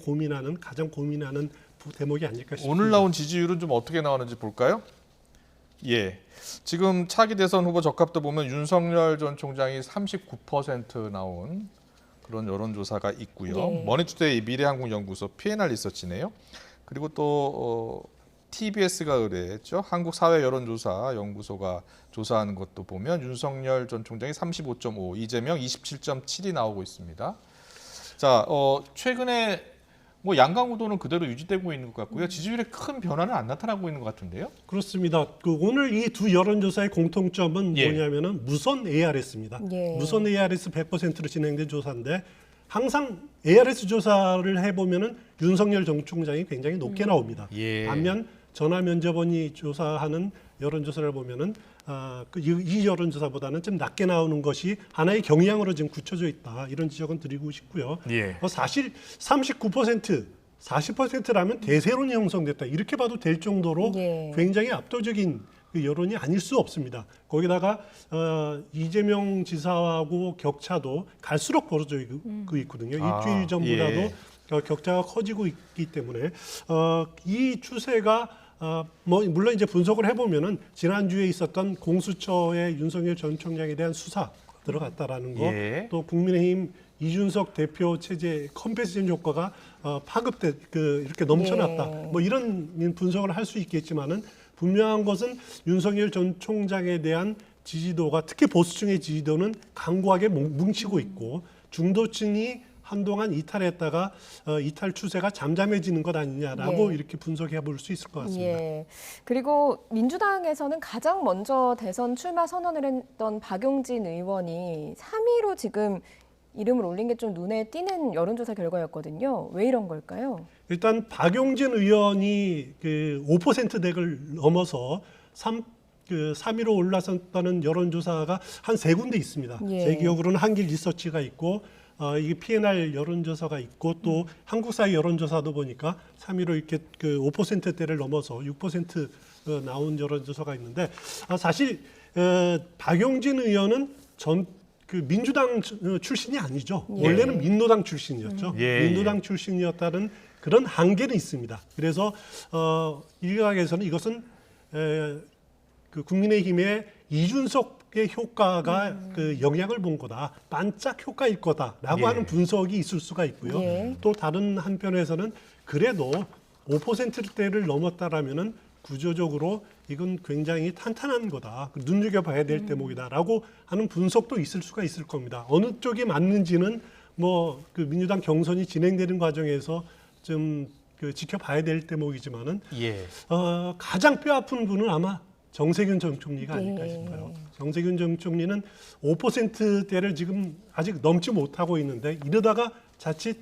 가장 고민하는 대목이 아닐까 싶습니다. 오늘 나온 지지율은 좀 어떻게 나오는지 볼까요? 지금 차기 대선 후보 적합도 보면 윤석열 전 총장이 39% 나온 그런 여론조사가 있고요. 머니투데이 미래한국연구소 P&R 리서치네요. 그리고 또 TBS가 의뢰했죠. 한국사회여론조사 연구소가 조사하는 것도 보면 윤석열 전 총장이 35.5, 이재명 27.7이 나오고 있습니다. 자, 최근에 양강우도는 그대로 유지되고 있는 것 같고요. 지지율에 큰 변화는 안 나타나고 있는 것 같은데요. 그렇습니다. 오늘 이 두 여론조사의 공통점은 뭐냐면은 무선 ARS입니다. 무선 ARS 100%로 진행된 조사인데 항상 ARS 조사를 해보면은 윤석열 전 총장이 굉장히 높게 나옵니다. 반면 전화면접원이 조사하는 여론조사를 보면은 이 여론조사보다는 좀 낮게 나오는 것이 하나의 경향으로 지금 굳혀져 있다. 이런 지적은 드리고 싶고요. 사실 39%, 40%라면 대세론이 형성됐다. 이렇게 봐도 될 정도로 굉장히 압도적인 여론이 아닐 수 없습니다. 거기다가 이재명 지사하고 격차도 갈수록 벌어져 있거든요. 일주일 전보다도 격차가 커지고 있기 때문에 이 추세가 물론 이제 분석을 해보면은 지난주에 있었던 공수처의 윤석열 전 총장에 대한 수사 들어갔다라는 거, 또 국민의힘 이준석 대표 체제 컴패션 효과가 이렇게 넘쳐났다. 이런 분석을 할 수 있겠지만은 분명한 것은 윤석열 전 총장에 대한 지지도가 특히 보수층의 지지도는 강고하게 뭉치고 있고 중도층이 한동안 이탈했다가 이탈 추세가 잠잠해지는 것 아니냐라고 이렇게 분석해 볼 수 있을 것 같습니다. 그리고 민주당에서는 가장 먼저 대선 출마 선언을 했던 박용진 의원이 3위로 지금 이름을 올린 게 좀 눈에 띄는 여론조사 결과였거든요. 왜 이런 걸까요? 일단 박용진 의원이 5%대를 넘어서 3위로 올라섰다는 여론조사가 한 3군데 있습니다. 제 기억으로는 한길 리서치가 있고 이게 P&R 여론조사가 있고 또 한국사회 여론조사도 보니까 3위로 이렇게 5%대를 넘어서 6% 나온 여론조사가 있는데 사실 박용진 의원은 민주당 출신이 아니죠. 원래는 민노당 출신이었죠. 민노당 출신이었다는 그런 한계는 있습니다. 그래서 일각에서는 이것은 국민의힘의 이준석의 효과가 영향을 본 거다, 반짝 효과일 거다라고 하는 분석이 있을 수가 있고요. 또 다른 한편에서는 그래도 5%대를 넘었다라면은 구조적으로 이건 굉장히 탄탄한 거다. 눈여겨봐야 될 대목이다라고 하는 분석도 있을 수가 있을 겁니다. 어느 쪽이 맞는지는 뭐 그 민주당 경선이 진행되는 과정에서 좀 그 지켜봐야 될 대목이지만은 가장 뼈아픈 분은 아마 정세균 전 총리가 아닐까 싶어요. 정세균 전 총리는 5%대를 지금 아직 넘지 못하고 있는데 이러다가 자칫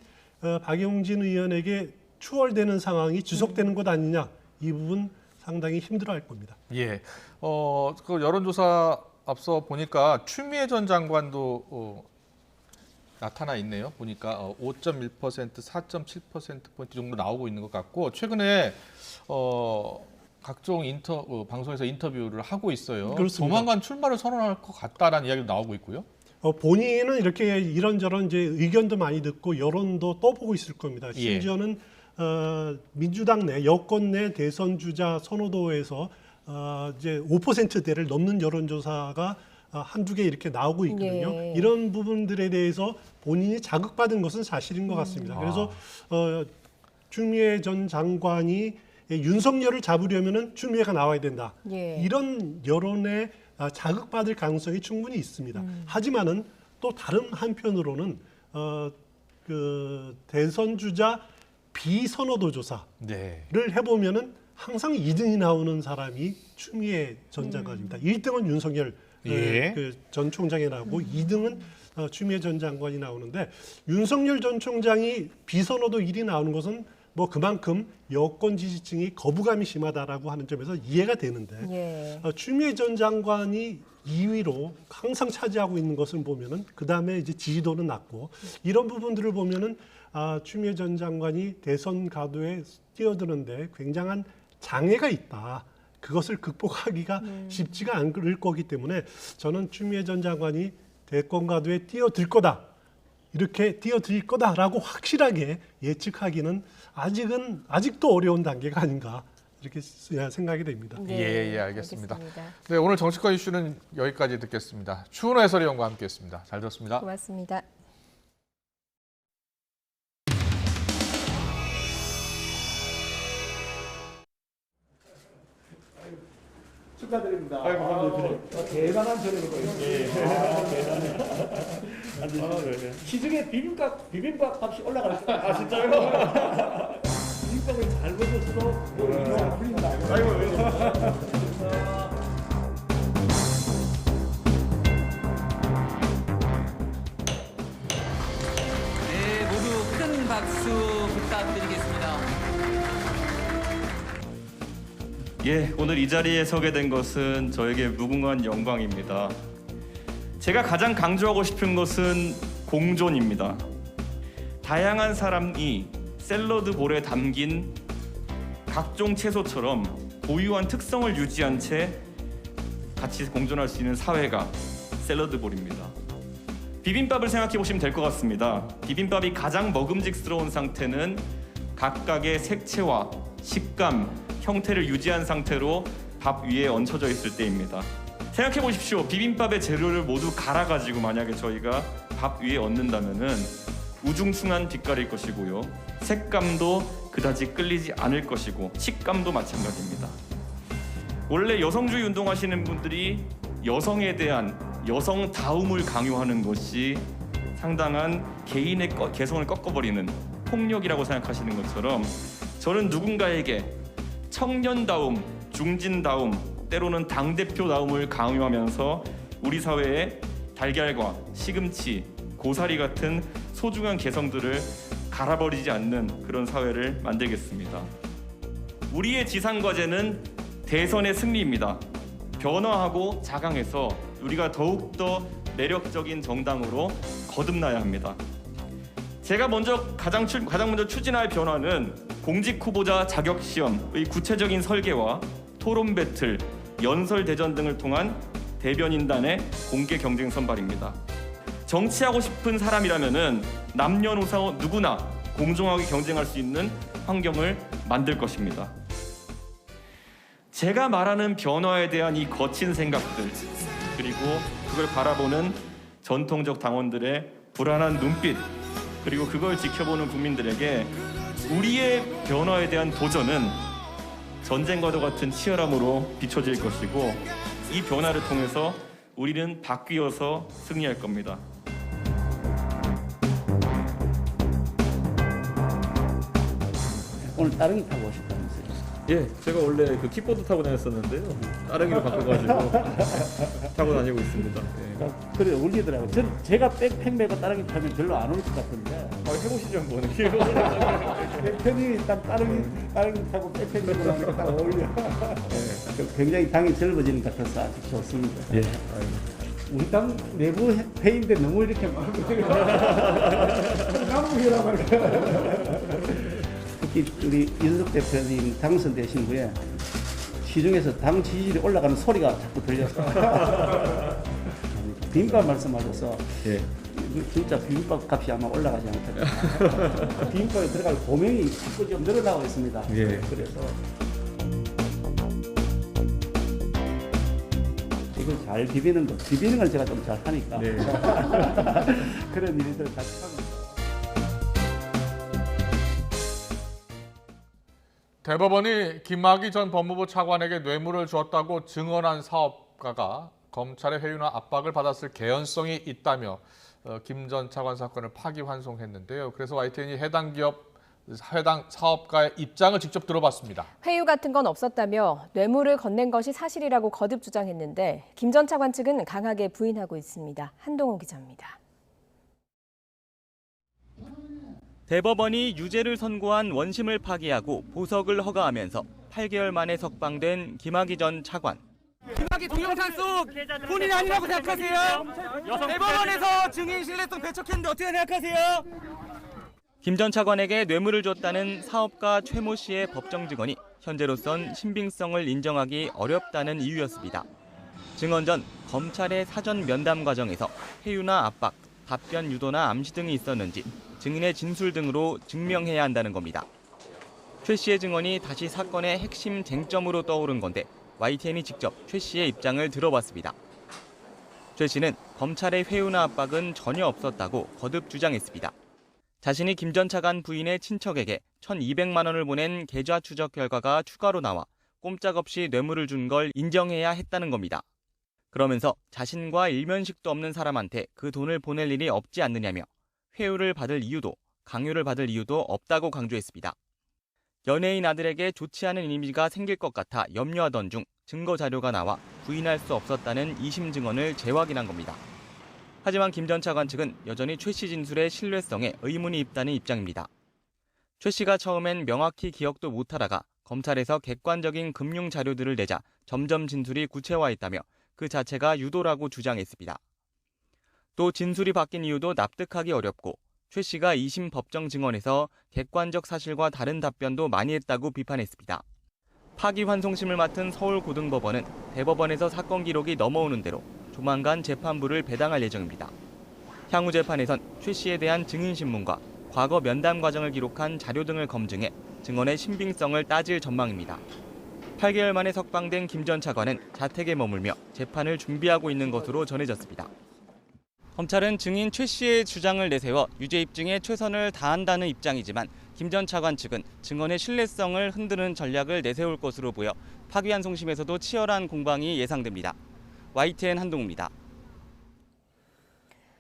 박용진 의원에게 추월되는 상황이 지속되는 것 아니냐, 이 부분 상당히 힘들어할 겁니다. 예, 그 여론조사 앞서 보니까 추미애 전 장관도 나타나 있네요. 보니까 5.1%, 4.7%포인트 정도 나오고 있는 것 같고, 최근에 각종 방송에서 인터뷰를 하고 있어요. 그렇습니다. 조만간 출마를 선언할 것 같다라는 이야기도 나오고 있고요. 본인은 이렇게 이런저런 이제 의견도 많이 듣고 여론도 떠보고 있을 겁니다. 심지어는 민주당 내 여권 내 대선 주자 선호도에서 이제 5%대를 넘는 여론조사가 한두 개 이렇게 나오고 있거든요. 이런 부분들에 대해서 본인이 자극받은 것은 사실인 것 같습니다. 그래서 추미애 전 장관이 윤석열을 잡으려면은 추미애가 나와야 된다. 이런 여론에 자극받을 가능성이 충분히 있습니다. 하지만은 또 다른 한편으로는 그 대선 주자 비선호도 조사를 해보면은 항상 2등이 나오는 사람이 추미애 전 장관입니다. 1등은 윤석열 그 전 총장이 나오고 2등은 추미애 전 장관이 나오는데, 윤석열 전 총장이 비선호도 1위 나오는 것은 뭐 그만큼 여권 지지층이 거부감이 심하다라고 하는 점에서 이해가 되는데, 추미애 전 장관이 2위로 항상 차지하고 있는 것을 보면은 그 다음에 이제 지지도는 낮고, 이런 부분들을 보면은 추미애 전 장관이 대선 가도에 뛰어드는데 굉장한 장애가 있다. 그것을 극복하기가 쉽지가 않을 거기 때문에 저는 추미애 전 장관이 대권 가도에 뛰어들 거다, 이렇게 뛰어들 거다라고 확실하게 예측하기는 아직도 어려운 단계가 아닌가, 이렇게 생각이 됩니다. 예, 알겠습니다. 네, 오늘 정치권 이슈는 여기까지 듣겠습니다. 추은호 해설위원과 함께했습니다. 잘 들었습니다. 고맙습니다. 축하드립니다. 감사합니다. 대단한 저력을 보였습니다. 대단해. 시중에 비빔밥 값이 올라갔어요. 진짜요? 비빔밥을 잘 먹었어. 이거 안 풀린다. 네, 모두 큰 박수 부탁드리겠습니다. 예, 오늘 이 자리에 서게 된 것은 저에게 무궁한 영광입니다. 제가 가장 강조하고 싶은 것은 공존입니다. 다양한 사람이 샐러드 볼에 담긴 각종 채소처럼 고유한 특성을 유지한 채 같이 공존할 수 있는 사회가 샐러드 볼입니다. 비빔밥을 생각해 보시면 될 것 같습니다. 비빔밥이 가장 먹음직스러운 상태는 각각의 색채와 식감, 형태를 유지한 상태로 밥 위에 얹혀져 있을 때입니다. 생각해 보십시오. 비빔밥의 재료를 모두 갈아가지고 만약에 저희가 밥 위에 얹는다면은 우중충한 빛깔일 것이고요. 색감도 그다지 끌리지 않을 것이고 식감도 마찬가지입니다. 원래 여성주의 운동하시는 분들이 여성에 대한 여성다움을 강요하는 것이 상당한 개인의 개성을 꺾어버리는 폭력이라고 생각하시는 것처럼, 저는 누군가에게 청년다움, 중진다움, 때로는 당대표다움을 강요하면서 우리 사회에 달걀과 시금치, 고사리 같은 소중한 개성들을 갈아버리지 않는 그런 사회를 만들겠습니다. 우리의 지상과제는 대선의 승리입니다. 변화하고 자강해서 우리가 더욱더 매력적인 정당으로 거듭나야 합니다. 제가 가장 먼저 추진할 변화는 공직 후보자 자격 시험의 구체적인 설계와 토론 배틀, 연설 대전 등을 통한 대변인단의 공개 경쟁 선발입니다. 정치하고 싶은 사람이라면은 남녀노소 누구나 공정하게 경쟁할 수 있는 환경을 만들 것입니다. 제가 말하는 변화에 대한 이 거친 생각들, 그리고 그걸 바라보는 전통적 당원들의 불안한 눈빛, 그리고 그걸 지켜보는 국민들에게 우리의 변화에 대한 도전은 전쟁과도 같은 치열함으로 비춰질 것이고 이 변화를 통해서 우리는 바뀌어서 승리할 겁니다. 오늘 따릉이 타고 오셨다면서요? 예, 제가 원래 그 킥보드 타고 다녔었는데요. 따릉이로 바꿔가지고 타고 다니고 있습니다. 예. 그래 울리더라고요. 제가 백팩 메고 따릉이 타면 별로 안 올 것 같은데. 해보시죠 한번. 편히 따릉이 타고 백팩 메고 나니까 딱 어울려. 굉장히 당이 젊어지는 것 같아서 아주 좋습니다. 예. 우리 당 내부 회의인데 너무 이렇게 남북이라고 할까. 특히 우리 이준석 대표님 당선되신 후에 시중에서 당 지지율이 올라가는 소리가 자꾸 들려서 비빔밥 말씀하셔서 예. 진짜 비빔밥 값이 아마 올라가지 않을까. 비빔밥에 들어갈 고명이 자꾸 좀 늘어나고 있습니다. 예. 그래서 이걸 잘 비비는 걸 제가 좀 잘 하니까 네. 그런 일들 같이 하고. 대법원이 김학의 전 법무부 차관에게 뇌물을 줬다고 증언한 사업가가 검찰의 회유나 압박을 받았을 개연성이 있다며 김 전 차관 사건을 파기환송했는데요. 그래서 YTN이 해당 사업가의 입장을 직접 들어봤습니다. 회유 같은 건 없었다며 뇌물을 건넨 것이 사실이라고 거듭 주장했는데 김 전 차관 측은 강하게 부인하고 있습니다. 한동호 기자입니다. 대법원이 유죄를 선고한 원심을 파기하고 보석을 허가하면서 8개월 만에 석방된 김학의 전 차관. 김학의 동영상 속 본인이 아니라고 생각하세요? 대법원에서 증인 신뢰성 배척했는데 어떻게 생각하세요? 김 전 차관에게 뇌물을 줬다는 사업가 최모 씨의 법정 증언이 현재로선 신빙성을 인정하기 어렵다는 이유였습니다. 증언 전 검찰의 사전 면담 과정에서 회유나 압박, 답변 유도나 암시 등이 있었는지 증인의 진술 등으로 증명해야 한다는 겁니다. 최 씨의 증언이 다시 사건의 핵심 쟁점으로 떠오른 건데 YTN이 직접 최 씨의 입장을 들어봤습니다. 최 씨는 검찰의 회유나 압박은 전혀 없었다고 거듭 주장했습니다. 자신이 김 전 차관 부인의 친척에게 1,200만 원을 보낸 계좌 추적 결과가 추가로 나와 꼼짝없이 뇌물을 준 걸 인정해야 했다는 겁니다. 그러면서 자신과 일면식도 없는 사람한테 그 돈을 보낼 일이 없지 않느냐며 회유를 받을 이유도 강요를 받을 이유도 없다고 강조했습니다. 연예인 아들에게 좋지 않은 이미지가 생길 것 같아 염려하던 중 증거 자료가 나와 부인할 수 없었다는 2심 증언을 재확인한 겁니다. 하지만 김 전 차관 측은 여전히 최 씨 진술의 신뢰성에 의문이 있다는 입장입니다. 최 씨가 처음엔 명확히 기억도 못하다가 검찰에서 객관적인 금융 자료들을 내자 점점 진술이 구체화했다며 그 자체가 유도라고 주장했습니다. 또 진술이 바뀐 이유도 납득하기 어렵고 최 씨가 2심 법정 증언에서 객관적 사실과 다른 답변도 많이 했다고 비판했습니다. 파기환송심을 맡은 서울고등법원은 대법원에서 사건 기록이 넘어오는 대로 조만간 재판부를 배당할 예정입니다. 향후 재판에선 최 씨에 대한 증인신문과 과거 면담 과정을 기록한 자료 등을 검증해 증언의 신빙성을 따질 전망입니다. 8개월 만에 석방된 김 전 차관은 자택에 머물며 재판을 준비하고 있는 것으로 전해졌습니다. 검찰은 증인 최 씨의 주장을 내세워 유죄 입증에 최선을 다한다는 입장이지만 김 전 차관 측은 증언의 신뢰성을 흔드는 전략을 내세울 것으로 보여 파기환송심에서도 치열한 공방이 예상됩니다. YTN 한동우입니다.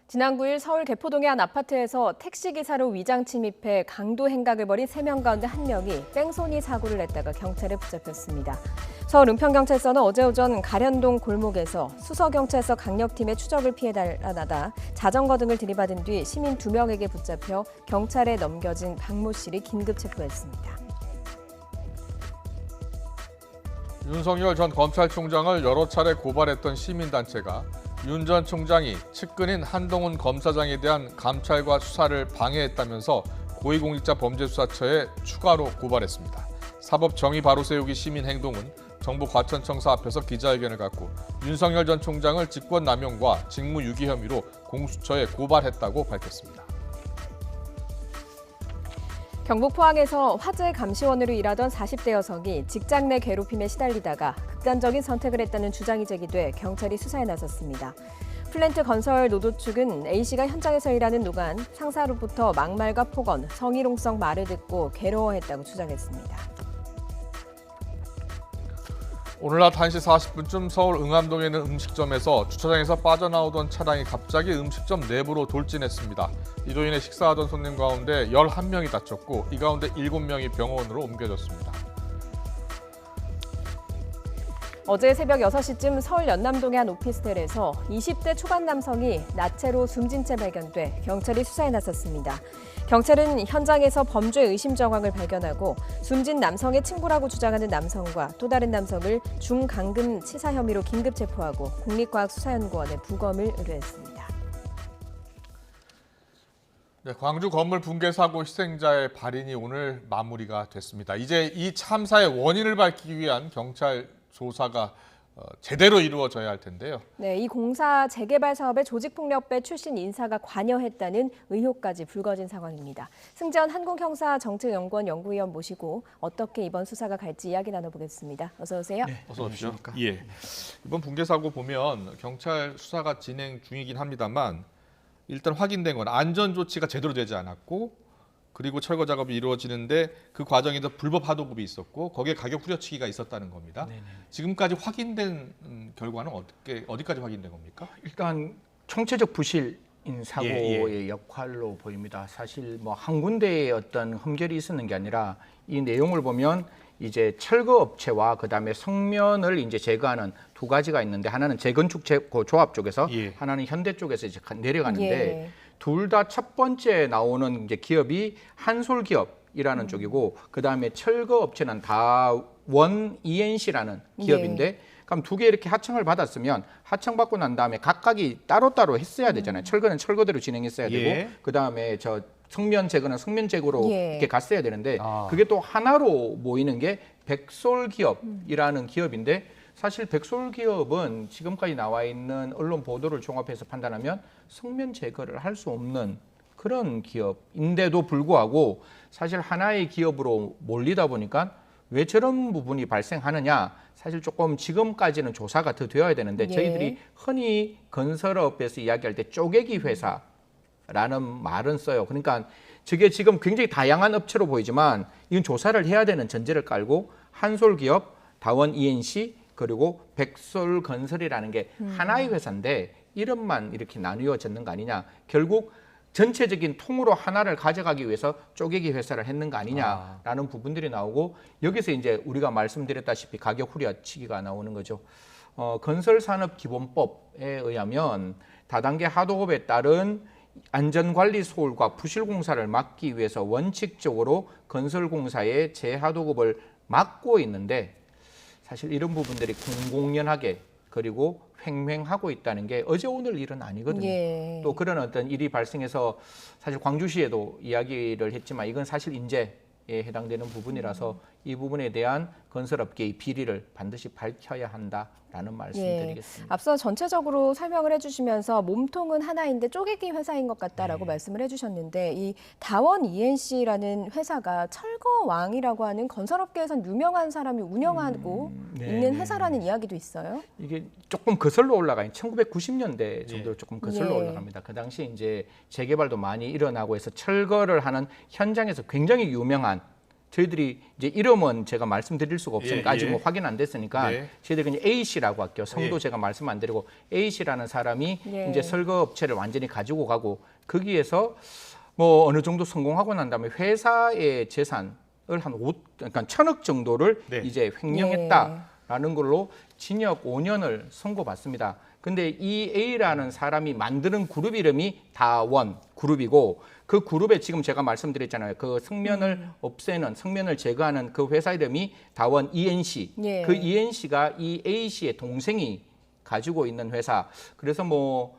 지난 9일 서울 개포동의 한 아파트에서 택시기사로 위장 침입해 강도 행각을 벌인 3명 가운데 1명이 뺑소니 사고를 냈다가 경찰에 붙잡혔습니다. 서울 은평경찰서는 어제 오전 가련동 골목에서 수서경찰서 강력팀의 추적을 피해 달아나다 자전거 등을 들이받은 뒤 시민 2명에게 붙잡혀 경찰에 넘겨진 박모 씨를 긴급 체포했습니다. 윤석열 전 검찰총장을 여러 차례 고발했던 시민단체가 윤 전 총장이 측근인 한동훈 검사장에 대한 감찰과 수사를 방해했다면서 고위공직자범죄수사처에 추가로 고발했습니다. 사법 정의 바로 세우기 시민행동은 정부 과천청사 앞에서 기자회견을 갖고 윤석열 전 총장을 직권남용과 직무유기 혐의로 공수처에 고발했다고 밝혔습니다. 경북 포항에서 화재 감시원으로 일하던 40대 여성이 직장 내 괴롭힘에 시달리다가 극단적인 선택을 했다는 주장이 제기돼 경찰이 수사에 나섰습니다. 플랜트 건설 노조 측은 A씨가 현장에서 일하는 동안 상사로부터 막말과 폭언, 성희롱성 말을 듣고 괴로워했다고 주장했습니다. 오늘 낮 1시 40분쯤 서울 응암동에 있는 음식점에서 주차장에서 빠져나오던 차량이 갑자기 음식점 내부로 돌진했습니다. 이로 인해 식사하던 손님 가운데 11명이 다쳤고 이 가운데 7명이 병원으로 옮겨졌습니다. 어제 새벽 6시쯤 서울 연남동의 한 오피스텔에서 20대 초반 남성이 나체로 숨진 채 발견돼 경찰이 수사에 나섰습니다. 경찰은 현장에서 범죄 의심 정황을 발견하고 숨진 남성의 친구라고 주장하는 남성과 또 다른 남성을 중강금 치사 혐의로 긴급 체포하고 국립과학수사연구원에 부검을 의뢰했습니다. 네, 광주 건물 붕괴 사고 희생자의 발인이 오늘 마무리가 됐습니다. 이제 이 참사의 원인을 밝히기 위한 경찰 조사가 제대로 이루어져야 할 텐데요. 네, 이 공사 재개발 사업에 조직폭력배 출신 인사가 관여했다는 의혹까지 불거진 상황입니다. 승재원 한국형사정책연구원 연구위원 모시고 어떻게 이번 수사가 갈지 이야기 나눠보겠습니다. 어서 오세요. 네, 어서 오십시오. 예, 이번 붕괴 사고 보면 경찰 수사가 진행 중이긴 합니다만 일단 확인된 건 안전 조치가 제대로 되지 않았고 그리고 철거 작업이 이루어지는데 그 과정에서 불법 하도급이 있었고 거기에 가격 후려치기가 있었다는 겁니다. 네네. 지금까지 확인된 결과는 어디까지 확인된 겁니까? 일단 총체적 부실인 사고의 역할로 보입니다. 사실 뭐 한 군데에 어떤 흠결이 있었는 게 아니라 이 내용을 보면 이제 철거 업체와 그다음에 성면을 이제 제거하는 두 가지가 있는데 하나는 재건축 조합 쪽에서 하나는 현대 쪽에서 이제 내려가는데 둘 다 첫 번째 나오는 이제 기업이 한솔기업이라는 쪽이고 그다음에 철거 업체는 다원 ENC라는 기업인데 그럼 두 개 이렇게 하청을 받았으면 하청받고 난 다음에 각각이 따로따로 했어야 되잖아요. 철거는 철거대로 진행했어야 되고 그다음에 저 성면 제거는 성면 제거로 이렇게 갔어야 되는데 그게 또 하나로 모이는 게 백솔기업이라는 기업인데 사실 백솔기업은 지금까지 나와 있는 언론 보도를 종합해서 판단하면 성면 제거를 할 수 없는 그런 기업인데도 불구하고 사실 하나의 기업으로 몰리다 보니까 왜 저런 부분이 발생하느냐 사실 조금 지금까지는 조사가 더 되어야 되는데 저희들이 흔히 건설업에서 이야기할 때 쪼개기 회사라는 말은 써요. 그러니까 저게 지금 굉장히 다양한 업체로 보이지만 이건 조사를 해야 되는 전제를 깔고 한솔기업, 다원 ENC 그리고 백솔건설이라는 게 하나의 회사인데 이름만 이렇게 나뉘어졌는 거 아니냐. 결국 전체적인 통으로 하나를 가져가기 위해서 쪼개기 회사를 했는 거 아니냐라는 부분들이 나오고 여기서 이제 우리가 말씀드렸다시피 가격 후려치기가 나오는 거죠. 건설산업기본법에 의하면 다단계 하도급에 따른 안전관리 소홀과 부실공사를 막기 위해서 원칙적으로 건설공사의 재하도급을 막고 있는데 사실 이런 부분들이 공공연하게 그리고 횡행하고 있다는 게 어제 오늘 일은 아니거든요. 또 그런 어떤 일이 발생해서 사실 광주시에도 이야기를 했지만 이건 사실 인재에 해당되는 부분이라서 이 부분에 대한 건설업계의 비리를 반드시 밝혀야 한다라는 말씀드리겠습니다. 앞서 전체적으로 설명을 해주시면서 몸통은 하나인데 쪼개기 회사인 것 같다라고 말씀을 해주셨는데 이 다원 ENC라는 회사가 철거왕이라고 하는 건설업계에선 유명한 사람이 운영하고 있는 회사라는 이야기도 있어요. 이게 조금 거슬러 올라가요. 1990년대 정도로 조금 거슬러 올라갑니다. 그 당시 이제 재개발도 많이 일어나고 해서 철거를 하는 현장에서 굉장히 유명한 저희들이 이제 이름은 제가 말씀드릴 수가 없으니까 아직 뭐 확인 안 됐으니까 저희들이 그냥 A씨라고 할게요. 성도 제가 말씀 안 드리고 A씨라는 사람이 이제 설거 업체를 완전히 가지고 가고 거기에서 뭐 어느 정도 성공하고 난 다음에 회사의 재산을 한 그러니까 1,000억 정도를 이제 횡령했다라는 걸로 징역 5년을 선고받습니다. 근데 이 A라는 사람이 만드는 그룹 이름이 다원 그룹이고 그 그룹에 지금 제가 말씀드렸잖아요. 그 성면을 없애는, 성면을 제거하는 그 회사 이름이 다원 ENC. 그 ENC가 이 A씨의 동생이 가지고 있는 회사. 그래서 뭐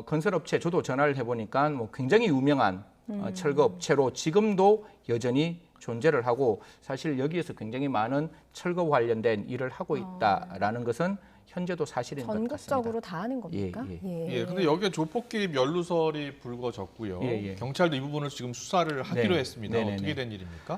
건설업체 저도 전화를 해보니까 뭐 굉장히 유명한 철거업체로 지금도 여전히 존재를 하고 사실 여기에서 굉장히 많은 철거 관련된 일을 하고 있다라는 것은 현재도 사실인 것 같습니다. 전국적으로 다 하는 겁니까? 근데 여기에 조폭끼리 연루설이 불거졌고요. 경찰도 이 부분을 지금 수사를 하기로 했습니다. 어떻게 된 일입니까?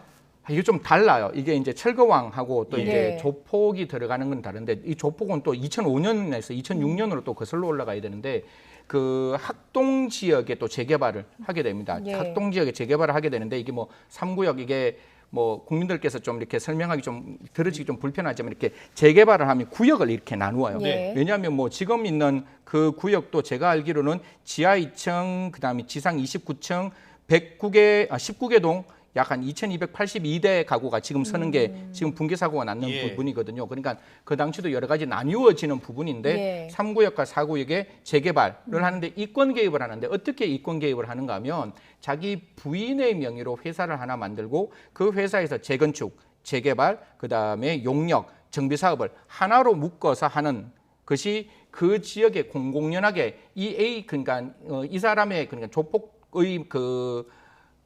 이게 좀 달라요. 이게 이제 철거왕하고 또 예. 이제 조폭이 들어가는 건 다른데 이 조폭은 또 2005년에서 2006년으로 또 거슬러 올라가야 되는데 그 학동 지역에 또 재개발을 하게 됩니다. 예. 학동 지역에 재개발을 하게 되는데 이게 뭐 3구역 이게 뭐 국민들께서 좀 이렇게 설명하기 좀 들으시기 좀 불편하지만 이렇게 재개발을 하면 구역을 이렇게 나누어요. 네. 왜냐하면 뭐 지금 있는 그 구역도 제가 알기로는 지하 2층 그다음에 지상 29층 19개 동 약 한 2,282대 가구가 지금 서는 게 지금 붕괴 사고가 났는 예. 부분이거든요. 그러니까 그 당시도 여러 가지 나뉘어지는 부분인데 예. 3구역과 4구역에 재개발을 하는데 이권 개입을 하는데 어떻게 이권 개입을 하는가 하면 자기 부인의 명의로 회사를 하나 만들고 그 회사에서 재건축, 재개발, 그다음에 용역, 정비 사업을 하나로 묶어서 하는 것이 그 지역의 공공연하게 그러니까 이 사람의 그러니까 조폭의 그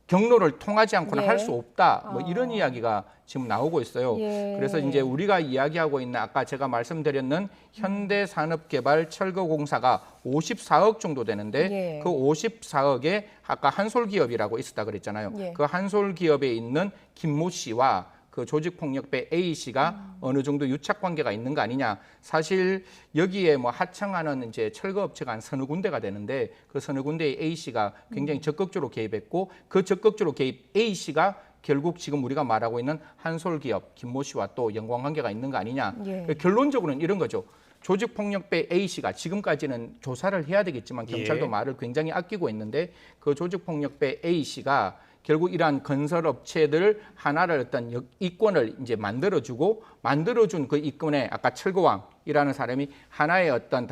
경로를 통하지 않고는 예. 할 수 없다. 뭐 이런 이야기가 지금 나오고 있어요. 예. 그래서 이제 우리가 이야기하고 있는 아까 제가 말씀드렸는 현대산업개발철거공사가 54억 정도 되는데 예. 그 54억에 아까 한솔기업이라고 있었다 그랬잖아요. 예. 그 한솔기업에 있는 김모 씨와 그 조직폭력배 A 씨가 어느 정도 유착 관계가 있는 거 아니냐. 사실 여기에 뭐 하청하는 이제 철거업체가 한 서너 군데가 되는데 그 서너 군데의 A 씨가 굉장히 적극적으로 개입했고 그 적극적으로 개입 A 씨가 결국 지금 우리가 말하고 있는 한솔기업 김모 씨와 또 연관관계가 있는 거 아니냐. 예. 결론적으로는 이런 거죠. 조직폭력배 A 씨가 지금까지는 조사를 해야 되겠지만 경찰도 예. 말을 굉장히 아끼고 있는데 그 조직폭력배 A 씨가 결국 이러한 건설업체들 하나를 어떤 이권을 이제 만들어준 그 이권에 아까 철거왕이라는 사람이 하나의 어떤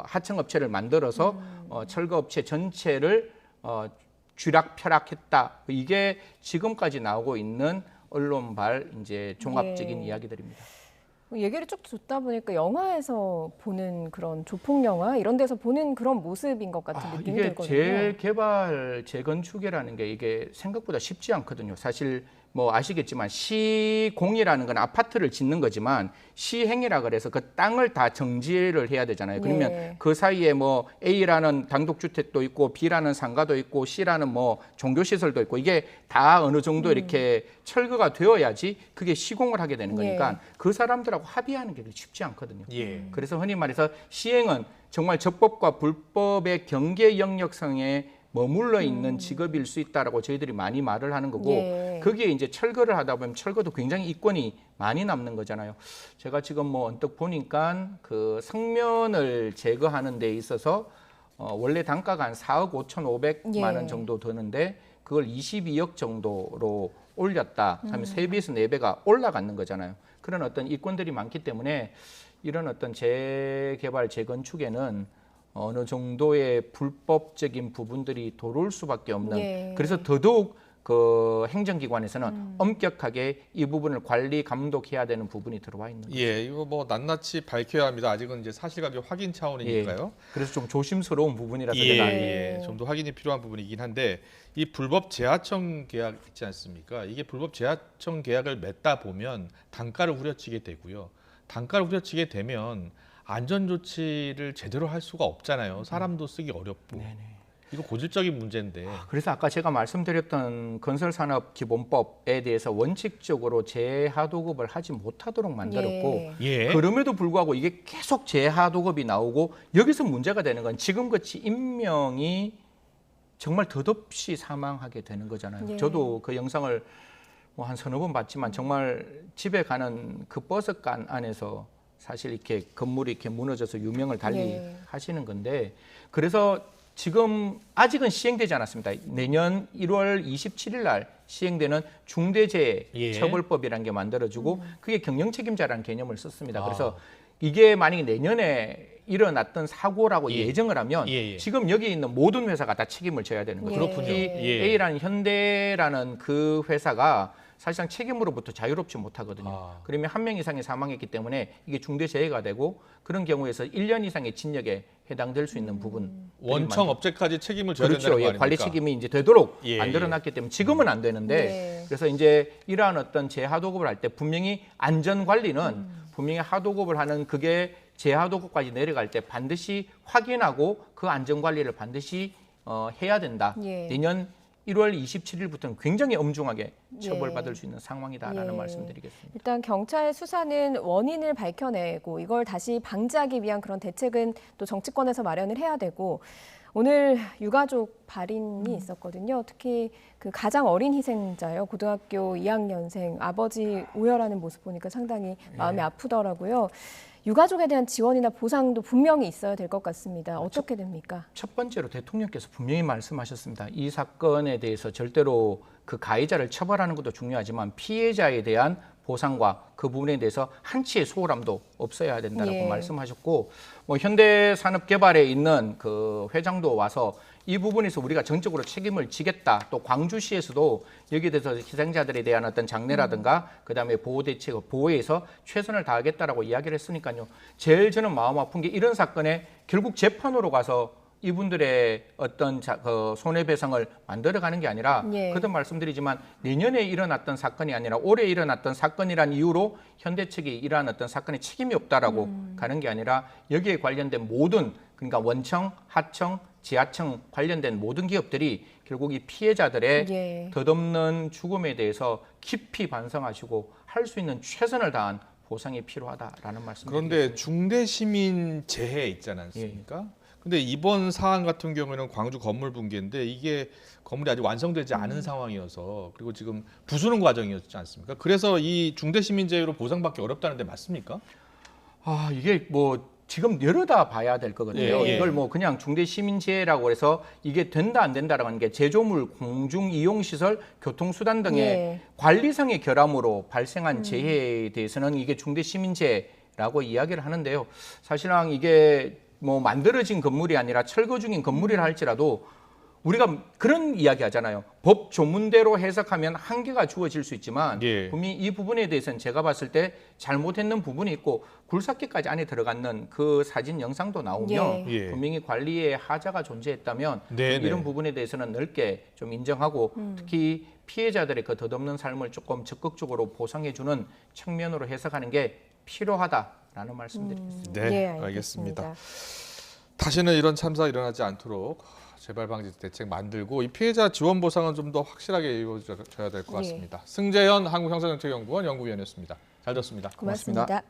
하청업체를 만들어서 철거업체 전체를 쥐락펴락했다. 이게 지금까지 나오고 있는 언론발 이제 종합적인 예. 이야기들입니다. 얘기를 쭉 듣다 보니까 영화에서 보는 그런 조폭 영화 이런 데서 보는 그런 모습인 것 같은 느낌이 이게 들거든요. 재개발, 재건축이라는 게 이게 생각보다 쉽지 않거든요. 사실 뭐 아시겠지만 시공이라는 건 아파트를 짓는 거지만 시행이라 그래서 그 땅을 다 정지를 해야 되잖아요. 그러면 예. 그 사이에 뭐 A라는 단독주택도 있고 B라는 상가도 있고 C라는 뭐 종교시설도 있고 이게 다 어느 정도 이렇게 철거가 되어야지 그게 시공을 하게 되는 거니까 예. 그 사람들하고 합의하는 게 쉽지 않거든요. 예. 그래서 흔히 말해서 시행은 정말 적법과 불법의 경계 영역성에 머물러 있는 직업일 수 있다라고 저희들이 많이 말을 하는 거고 예. 거기에 이제 철거를 하다 보면 철거도 굉장히 이권이 많이 남는 거잖아요. 제가 지금 뭐 언뜻 보니까 그 성면을 제거하는 데 있어서 원래 단가가 한 4억 5,500만 원 예. 정도 드는데 그걸 22억 정도로 올렸다 하면 3배에서 4배가 올라가는 거잖아요. 그런 어떤 이권들이 많기 때문에 이런 어떤 재개발, 재건축에는 어느 정도의 불법적인 부분들이 들어올 수밖에 없는 예. 그래서 더더욱 그 행정기관에서는 엄격하게 이 부분을 관리 감독해야 되는 부분이 들어와 있는 거죠. 예, 이거 뭐 낱낱이 밝혀야 합니다. 아직은 이제 사실관계 확인 차원이니까요. 그래서 좀 조심스러운 부분이라서 예, 제가 예, 좀 더 확인이 필요한 부분이긴 한데 이 불법 재하청 계약 있지 않습니까? 이게 불법 재하청 계약을 맺다 보면 단가를 후려치게 되고요. 단가를 후려치게 되면 안전조치를 제대로 할 수가 없잖아요. 사람도 쓰기 어렵고. 이거 고질적인 문제인데. 그래서 아까 제가 말씀드렸던 건설산업기본법에 대해서 원칙적으로 재하도급을 하지 못하도록 만들었고 예. 그럼에도 불구하고 이게 계속 재하도급이 나오고 여기서 문제가 되는 건 지금같이 인명이 정말 덧없이 사망하게 되는 거잖아요. 예. 저도 그 영상을 뭐 한 서너 번 봤지만 정말 집에 가는 그 버스간 안에서 사실 이렇게 건물이 이렇게 무너져서 유명을 달리 예. 하시는 건데 그래서 지금 아직은 시행되지 않았습니다. 내년 1월 27일 날 시행되는 중대재해처벌법이라는 게 만들어지고 그게 경영책임자라는 개념을 썼습니다. 그래서 이게 만약에 내년에 일어났던 사고라고 예정을 하면 지금 여기 있는 모든 회사가 다 책임을 져야 되는 거죠. 그렇군요. 특히 A라는 현대라는 그 회사가 사실상 책임으로부터 자유롭지 못하거든요. 그러면 한 명 이상이 사망했기 때문에 이게 중대재해가 되고 그런 경우에서 1년 이상의 징역에 해당될 수 있는 부분. 원청 업체까지 책임을 져야 그렇죠. 된다는 거 예, 아닙니까? 관리 책임이 이제 되도록 예, 만들어놨기 때문에 지금은 안 되는데 그래서 이제 이러한 어떤 재하도급을 할 때 분명히 안전 관리는 분명히 하도급을 하는 그게 재하도급까지 내려갈 때 반드시 확인하고 그 안전 관리를 반드시 해야 된다. 예. 내년 1월 27일부터는 굉장히 엄중하게 처벌받을 예. 수 있는 상황이다라는 예. 말씀드리겠습니다. 일단 경찰 수사는 원인을 밝혀내고 이걸 다시 방지하기 위한 그런 대책은 또 정치권에서 마련을 해야 되고 오늘 유가족 발인이 있었거든요. 특히 그 가장 어린 희생자요. 고등학교 2학년생 아버지 오열하는 모습 보니까 상당히 마음이 아프더라고요. 유가족에 대한 지원이나 보상도 분명히 있어야 될 것 같습니다. 어떻게 됩니까? 첫 번째로 대통령께서 분명히 말씀하셨습니다. 이 사건에 대해서 절대로 그 가해자를 처벌하는 것도 중요하지만 피해자에 대한 보상과 그 부분에 대해서 한치의 소홀함도 없어야 된다고 예. 말씀하셨고 현대산업개발에 있는 그 회장도 와서 이 부분에서 우리가 전적으로 책임을 지겠다. 또 광주시에서도 여기에 대해서 희생자들에 대한 어떤 장례라든가 그다음에 보호 대책, 보호에서 최선을 다하겠다라고 이야기를 했으니까요. 제일 저는 마음 아픈 게 이런 사건에 결국 재판으로 가서 이분들의 어떤 그 손해배상을 만들어가는 게 아니라 예. 그도 말씀드리지만 내년에 일어났던 사건이 아니라 올해 일어났던 사건이란 이유로 현대 측이 이러한 어떤 사건에 책임이 없다라고 가는 게 아니라 여기에 관련된 모든 그러니까 원청, 하청, 지하청 관련된 모든 기업들이 결국 이 피해자들의 예. 덧없는 죽음에 대해서 깊이 반성하시고 할 수 있는 최선을 다한 보상이 필요하다라는 말씀입니다. 그런데 중대시민재해 있지 않습니까? 근데 이번 사안 같은 경우에는 광주 건물 붕괴인데 이게 건물이 아직 완성되지 않은 상황이어서 그리고 지금 부수는 과정이었지 않습니까? 그래서 이 중대시민재해로 보상받기 어렵다는데 맞습니까? 이게 뭐 지금 열어다 봐야 될 거거든요. 예. 이걸 뭐 그냥 중대시민재해라고 해서 이게 된다 안 된다라고 하는 게 제조물, 공중이용시설, 교통수단 등의 예. 관리상의 결함으로 발생한 재해에 대해서는 이게 중대시민재해라고 이야기를 하는데요. 사실상 이게 뭐 만들어진 건물이 아니라 철거 중인 건물이라 할지라도 우리가 그런 이야기 하잖아요. 법 조문대로 해석하면 한계가 주어질 수 있지만 예. 분명히 이 부분에 대해서는 제가 봤을 때 잘못했는 부분이 있고 굴삭기까지 안에 들어갔는 그 사진 영상도 나오면 예. 분명히 관리에 하자가 존재했다면 네네. 이런 부분에 대해서는 넓게 좀 인정하고 특히 피해자들의 그 덧없는 삶을 조금 적극적으로 보상해주는 측면으로 해석하는 게 필요하다라는 말씀드리겠습니다. 네, 예, 알겠습니다. 다시는 이런 참사가 일어나지 않도록 재발 방지 대책 만들고 이 피해자 지원 보상은 좀 더 확실하게 이루어져야 될 것 같습니다. 승재현 한국형사정책연구원 연구위원이었습니다. 잘 들었습니다. 고맙습니다.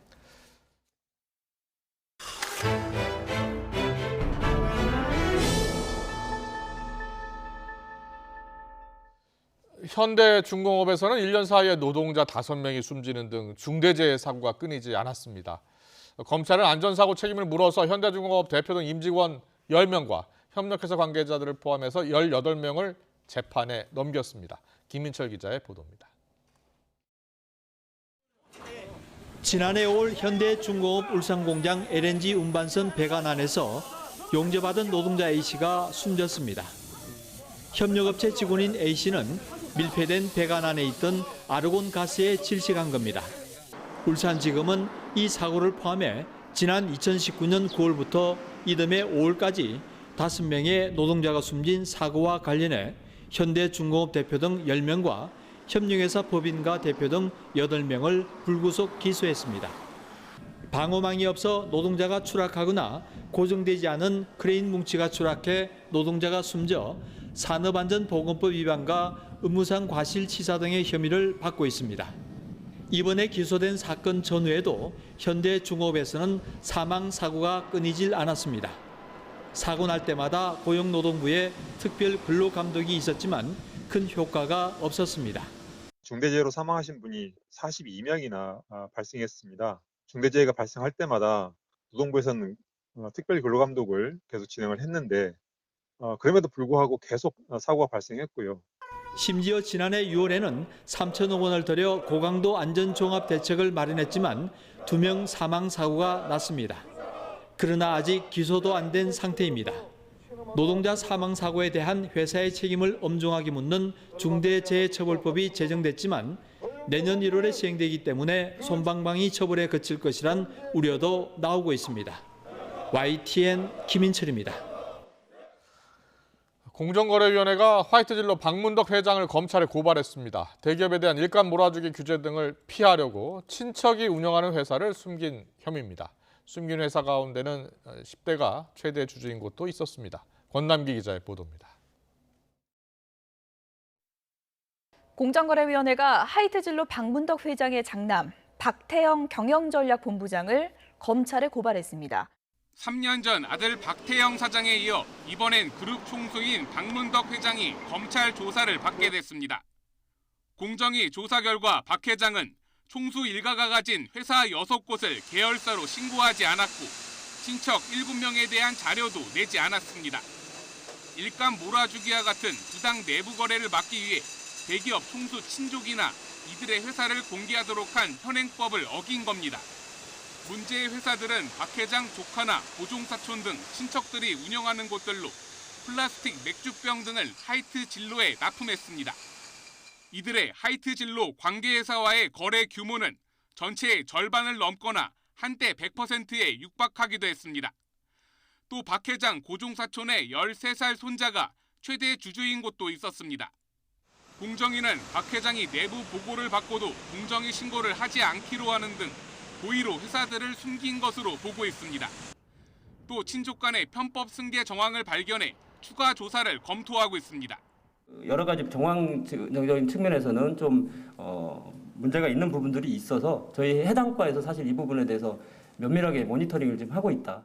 현대중공업에서는 1년 사이에 노동자 5명이 숨지는 등 중대재해 사고가 끊이지 않았습니다. 검찰은 안전사고 책임을 물어서 현대중공업 대표 등 임직원 10명과 협력회사 관계자들을 포함해서 18명을 재판에 넘겼습니다. 김민철 기자의 보도입니다. 지난해 올 현대중공업 울산공장 LNG 운반선 배관 안에서 용접받은 노동자 A씨가 숨졌습니다. 협력업체 직원인 A씨는 밀폐된 배관 안에 있던 아르곤 가스에 질식한 겁니다. 울산지검은 이 사고를 포함해 지난 2019년 9월부터 이듬해 5월까지 5명의 노동자가 숨진 사고와 관련해 현대중공업 대표 등 10명과 협력회사 법인과 대표 등 8명을 불구속 기소했습니다. 방호망이 없어 노동자가 추락하거나 고정되지 않은 크레인 뭉치가 추락해 노동자가 숨져 산업안전보건법 위반과 업무상 과실치사 등의 혐의를 받고 있습니다. 이번에 기소된 사건 전후에도 현대중공업에서는 사망사고가 끊이질 않았습니다. 사고 날 때마다 고용노동부에 특별 근로감독이 있었지만 큰 효과가 없었습니다. 중대재해로 사망하신 분이 42명이나 발생했습니다. 중대재해가 발생할 때마다 노동부에서는 특별 근로감독을 계속 진행을 했는데 그럼에도 불구하고 계속 사고가 발생했고요. 심지어 지난해 6월에는 3천억 원을 들여 고강도 안전종합대책을 마련했지만 2명 사망사고가 났습니다. 그러나 아직 기소도 안 된 상태입니다. 노동자 사망사고에 대한 회사의 책임을 엄중하게 묻는 중대재해처벌법이 제정됐지만 내년 1월에 시행되기 때문에 솜방망이 처벌에 그칠 것이란 우려도 나오고 있습니다. YTN 김인철입니다. 공정거래위원회가 화이트진로 박문덕 회장을 검찰에 고발했습니다. 대기업에 대한 일감 몰아주기 규제 등을 피하려고 친척이 운영하는 회사를 숨긴 혐의입니다. 숨긴 회사 가운데는 10대가 최대 주주인 곳도 있었습니다. 권남기 기자의 보도입니다. 공정거래위원회가 하이트진로 박문덕 회장의 장남 박태영 경영전략본부장을 검찰에 고발했습니다. 3년 전 아들 박태영 사장에 이어 이번엔 그룹 총수인 박문덕 회장이 검찰 조사를 받게 됐습니다. 공정위 조사 결과 박 회장은 총수 일가가 가진 회사 6곳을 계열사로 신고하지 않았고 친척 7명에 대한 자료도 내지 않았습니다. 일감 몰아주기와 같은 부당 내부 거래를 막기 위해 대기업 총수 친족이나 이들의 회사를 공개하도록 한 현행법을 어긴 겁니다. 문제의 회사들은 박 회장 조카나 고종사촌 등 친척들이 운영하는 곳들로 플라스틱 맥주병 등을 하이트 진로에 납품했습니다. 이들의 하이트 진로 관계회사와의 거래 규모는 전체의 절반을 넘거나 한때 100%에 육박하기도 했습니다. 또 박 회장 고종사촌의 13살 손자가 최대 주주인 곳도 있었습니다. 공정위는 박 회장이 내부 보고를 받고도 공정위 신고를 하지 않기로 하는 등 고의로 회사들을 숨긴 것으로 보고 있습니다. 또 친족 간의 편법 승계 정황을 발견해 추가 조사를 검토하고 있습니다. 여러 가지 정황적인 측면에서는 좀 문제가 있는 부분들이 있어서 저희 해당 과에서 사실 이 부분에 대해서 면밀하게 모니터링을 좀 하고 있다.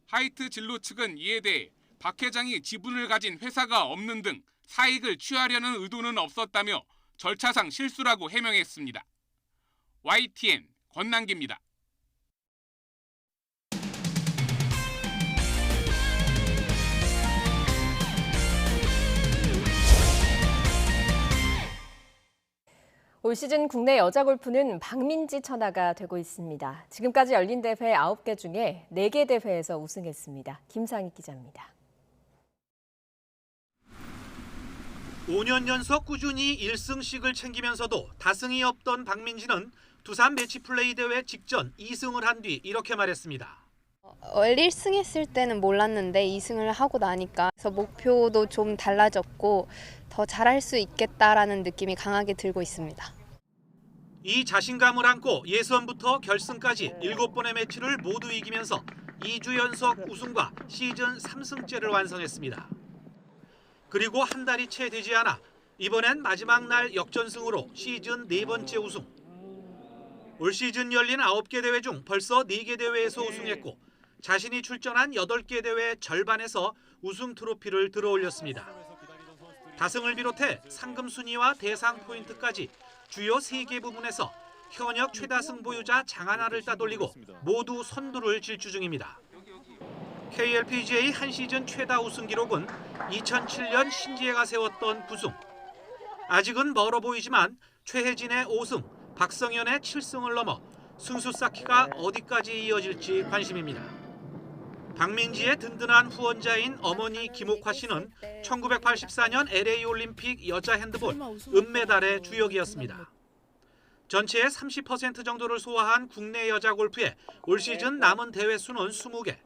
하이트 진로 측은 이에 대해 박 회장이 지분을 가진 회사가 없는 등 사익을 취하려는 의도는 없었다며 절차상 실수라고 해명했습니다. YTN 권남기입니다. 올 시즌 국내 여자 골프는 박민지 천하가 되고 있습니다. 지금까지 열린 대회 9개 중에 4개 대회에서 우승했습니다. 김상희 기자입니다. 5년 연속 꾸준히 1승씩을 챙기면서도 다승이 없던 박민지는 두산 매치플레이 대회 직전 2승을 한 뒤 이렇게 말했습니다. 1승 했을 때는 몰랐는데 2승을 하고 나니까 그래서 목표도 좀 달라졌고 더 잘할 수 있겠다라는 느낌이 강하게 들고 있습니다. 이 자신감을 안고 예선부터 결승까지 7번의 매치를 모두 이기면서 2주 연속 우승과 시즌 3승째를 완성했습니다. 그리고 한 달이 채 되지 않아 이번엔 마지막 날 역전승으로 시즌 4번째 우승. 올 시즌 열린 9개 대회 중 벌써 4개 대회에서 우승했고 자신이 출전한 8개 대회 절반에서 우승 트로피를 들어올렸습니다. 다승을 비롯해 상금 순위와 대상 포인트까지 주요 3개 부분에서 현역 최다승 보유자 장하나를 따돌리고 모두 선두를 질주 중입니다. KLPGA 한 시즌 최다 우승 기록은 2007년 신지혜가 세웠던 9승. 아직은 멀어 보이지만 최혜진의 5승, 박성현의 7승을 넘어 승수 쌓기가 어디까지 이어질지 관심입니다. 박민지의 든든한 후원자인 어머니 김옥화 씨는 1984년 LA 올림픽 여자 핸드볼 은메달의 주역이었습니다. 전체의 30% 정도를 소화한 국내 여자 골프의 올 시즌 남은 대회 수는 20개.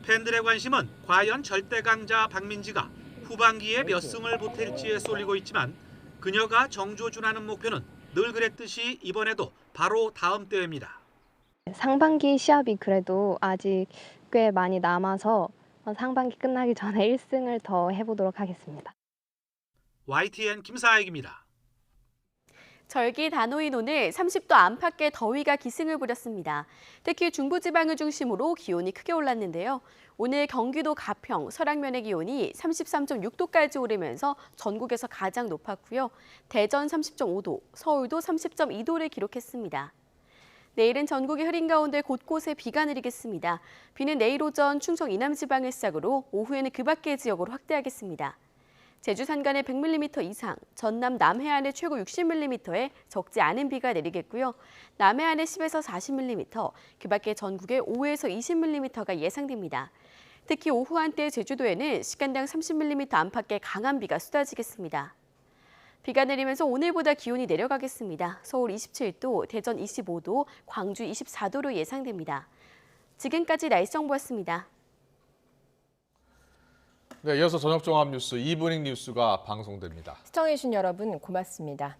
팬들의 관심은 과연 절대 강자 박민지가 후반기에 몇 승을 보탤지에 쏠리고 있지만 그녀가 정조준하는 목표는 늘 그랬듯이 이번에도 바로 다음 대회입니다. 상반기 시합이 그래도 아직 꽤 많이 남아서 상반기 끝나기 전에 1승을 더 해보도록 하겠습니다. YTN 김사익입니다. 절기 단오인 오늘 30도 안팎의 더위가 기승을 부렸습니다. 특히 중부지방을 중심으로 기온이 크게 올랐는데요. 오늘 경기도 가평, 설악면의 기온이 33.6도까지 오르면서 전국에서 가장 높았고요. 대전 30.5도, 서울도 30.2도를 기록했습니다. 내일은 전국이 흐린 가운데 곳곳에 비가 내리겠습니다. 비는 내일 오전 충청 이남 지방을 시작으로 오후에는 그 밖의 지역으로 확대하겠습니다. 제주 산간에 100mm 이상, 전남 남해안에 최고 60mm의 적지 않은 비가 내리겠고요. 남해안에 10에서 40mm, 그 밖에 전국에 5에서 20mm가 예상됩니다. 특히 오후 한때 제주도에는 시간당 30mm 안팎의 강한 비가 쏟아지겠습니다. 비가 내리면서 오늘보다 기온이 내려가겠습니다. 서울 27도, 대전 25도, 광주 24도로 예상됩니다. 지금까지 날씨 정보였습니다. 네, 이어서 저녁 종합 뉴스 이브닝 뉴스가 방송됩니다. 시청해주신 여러분 고맙습니다.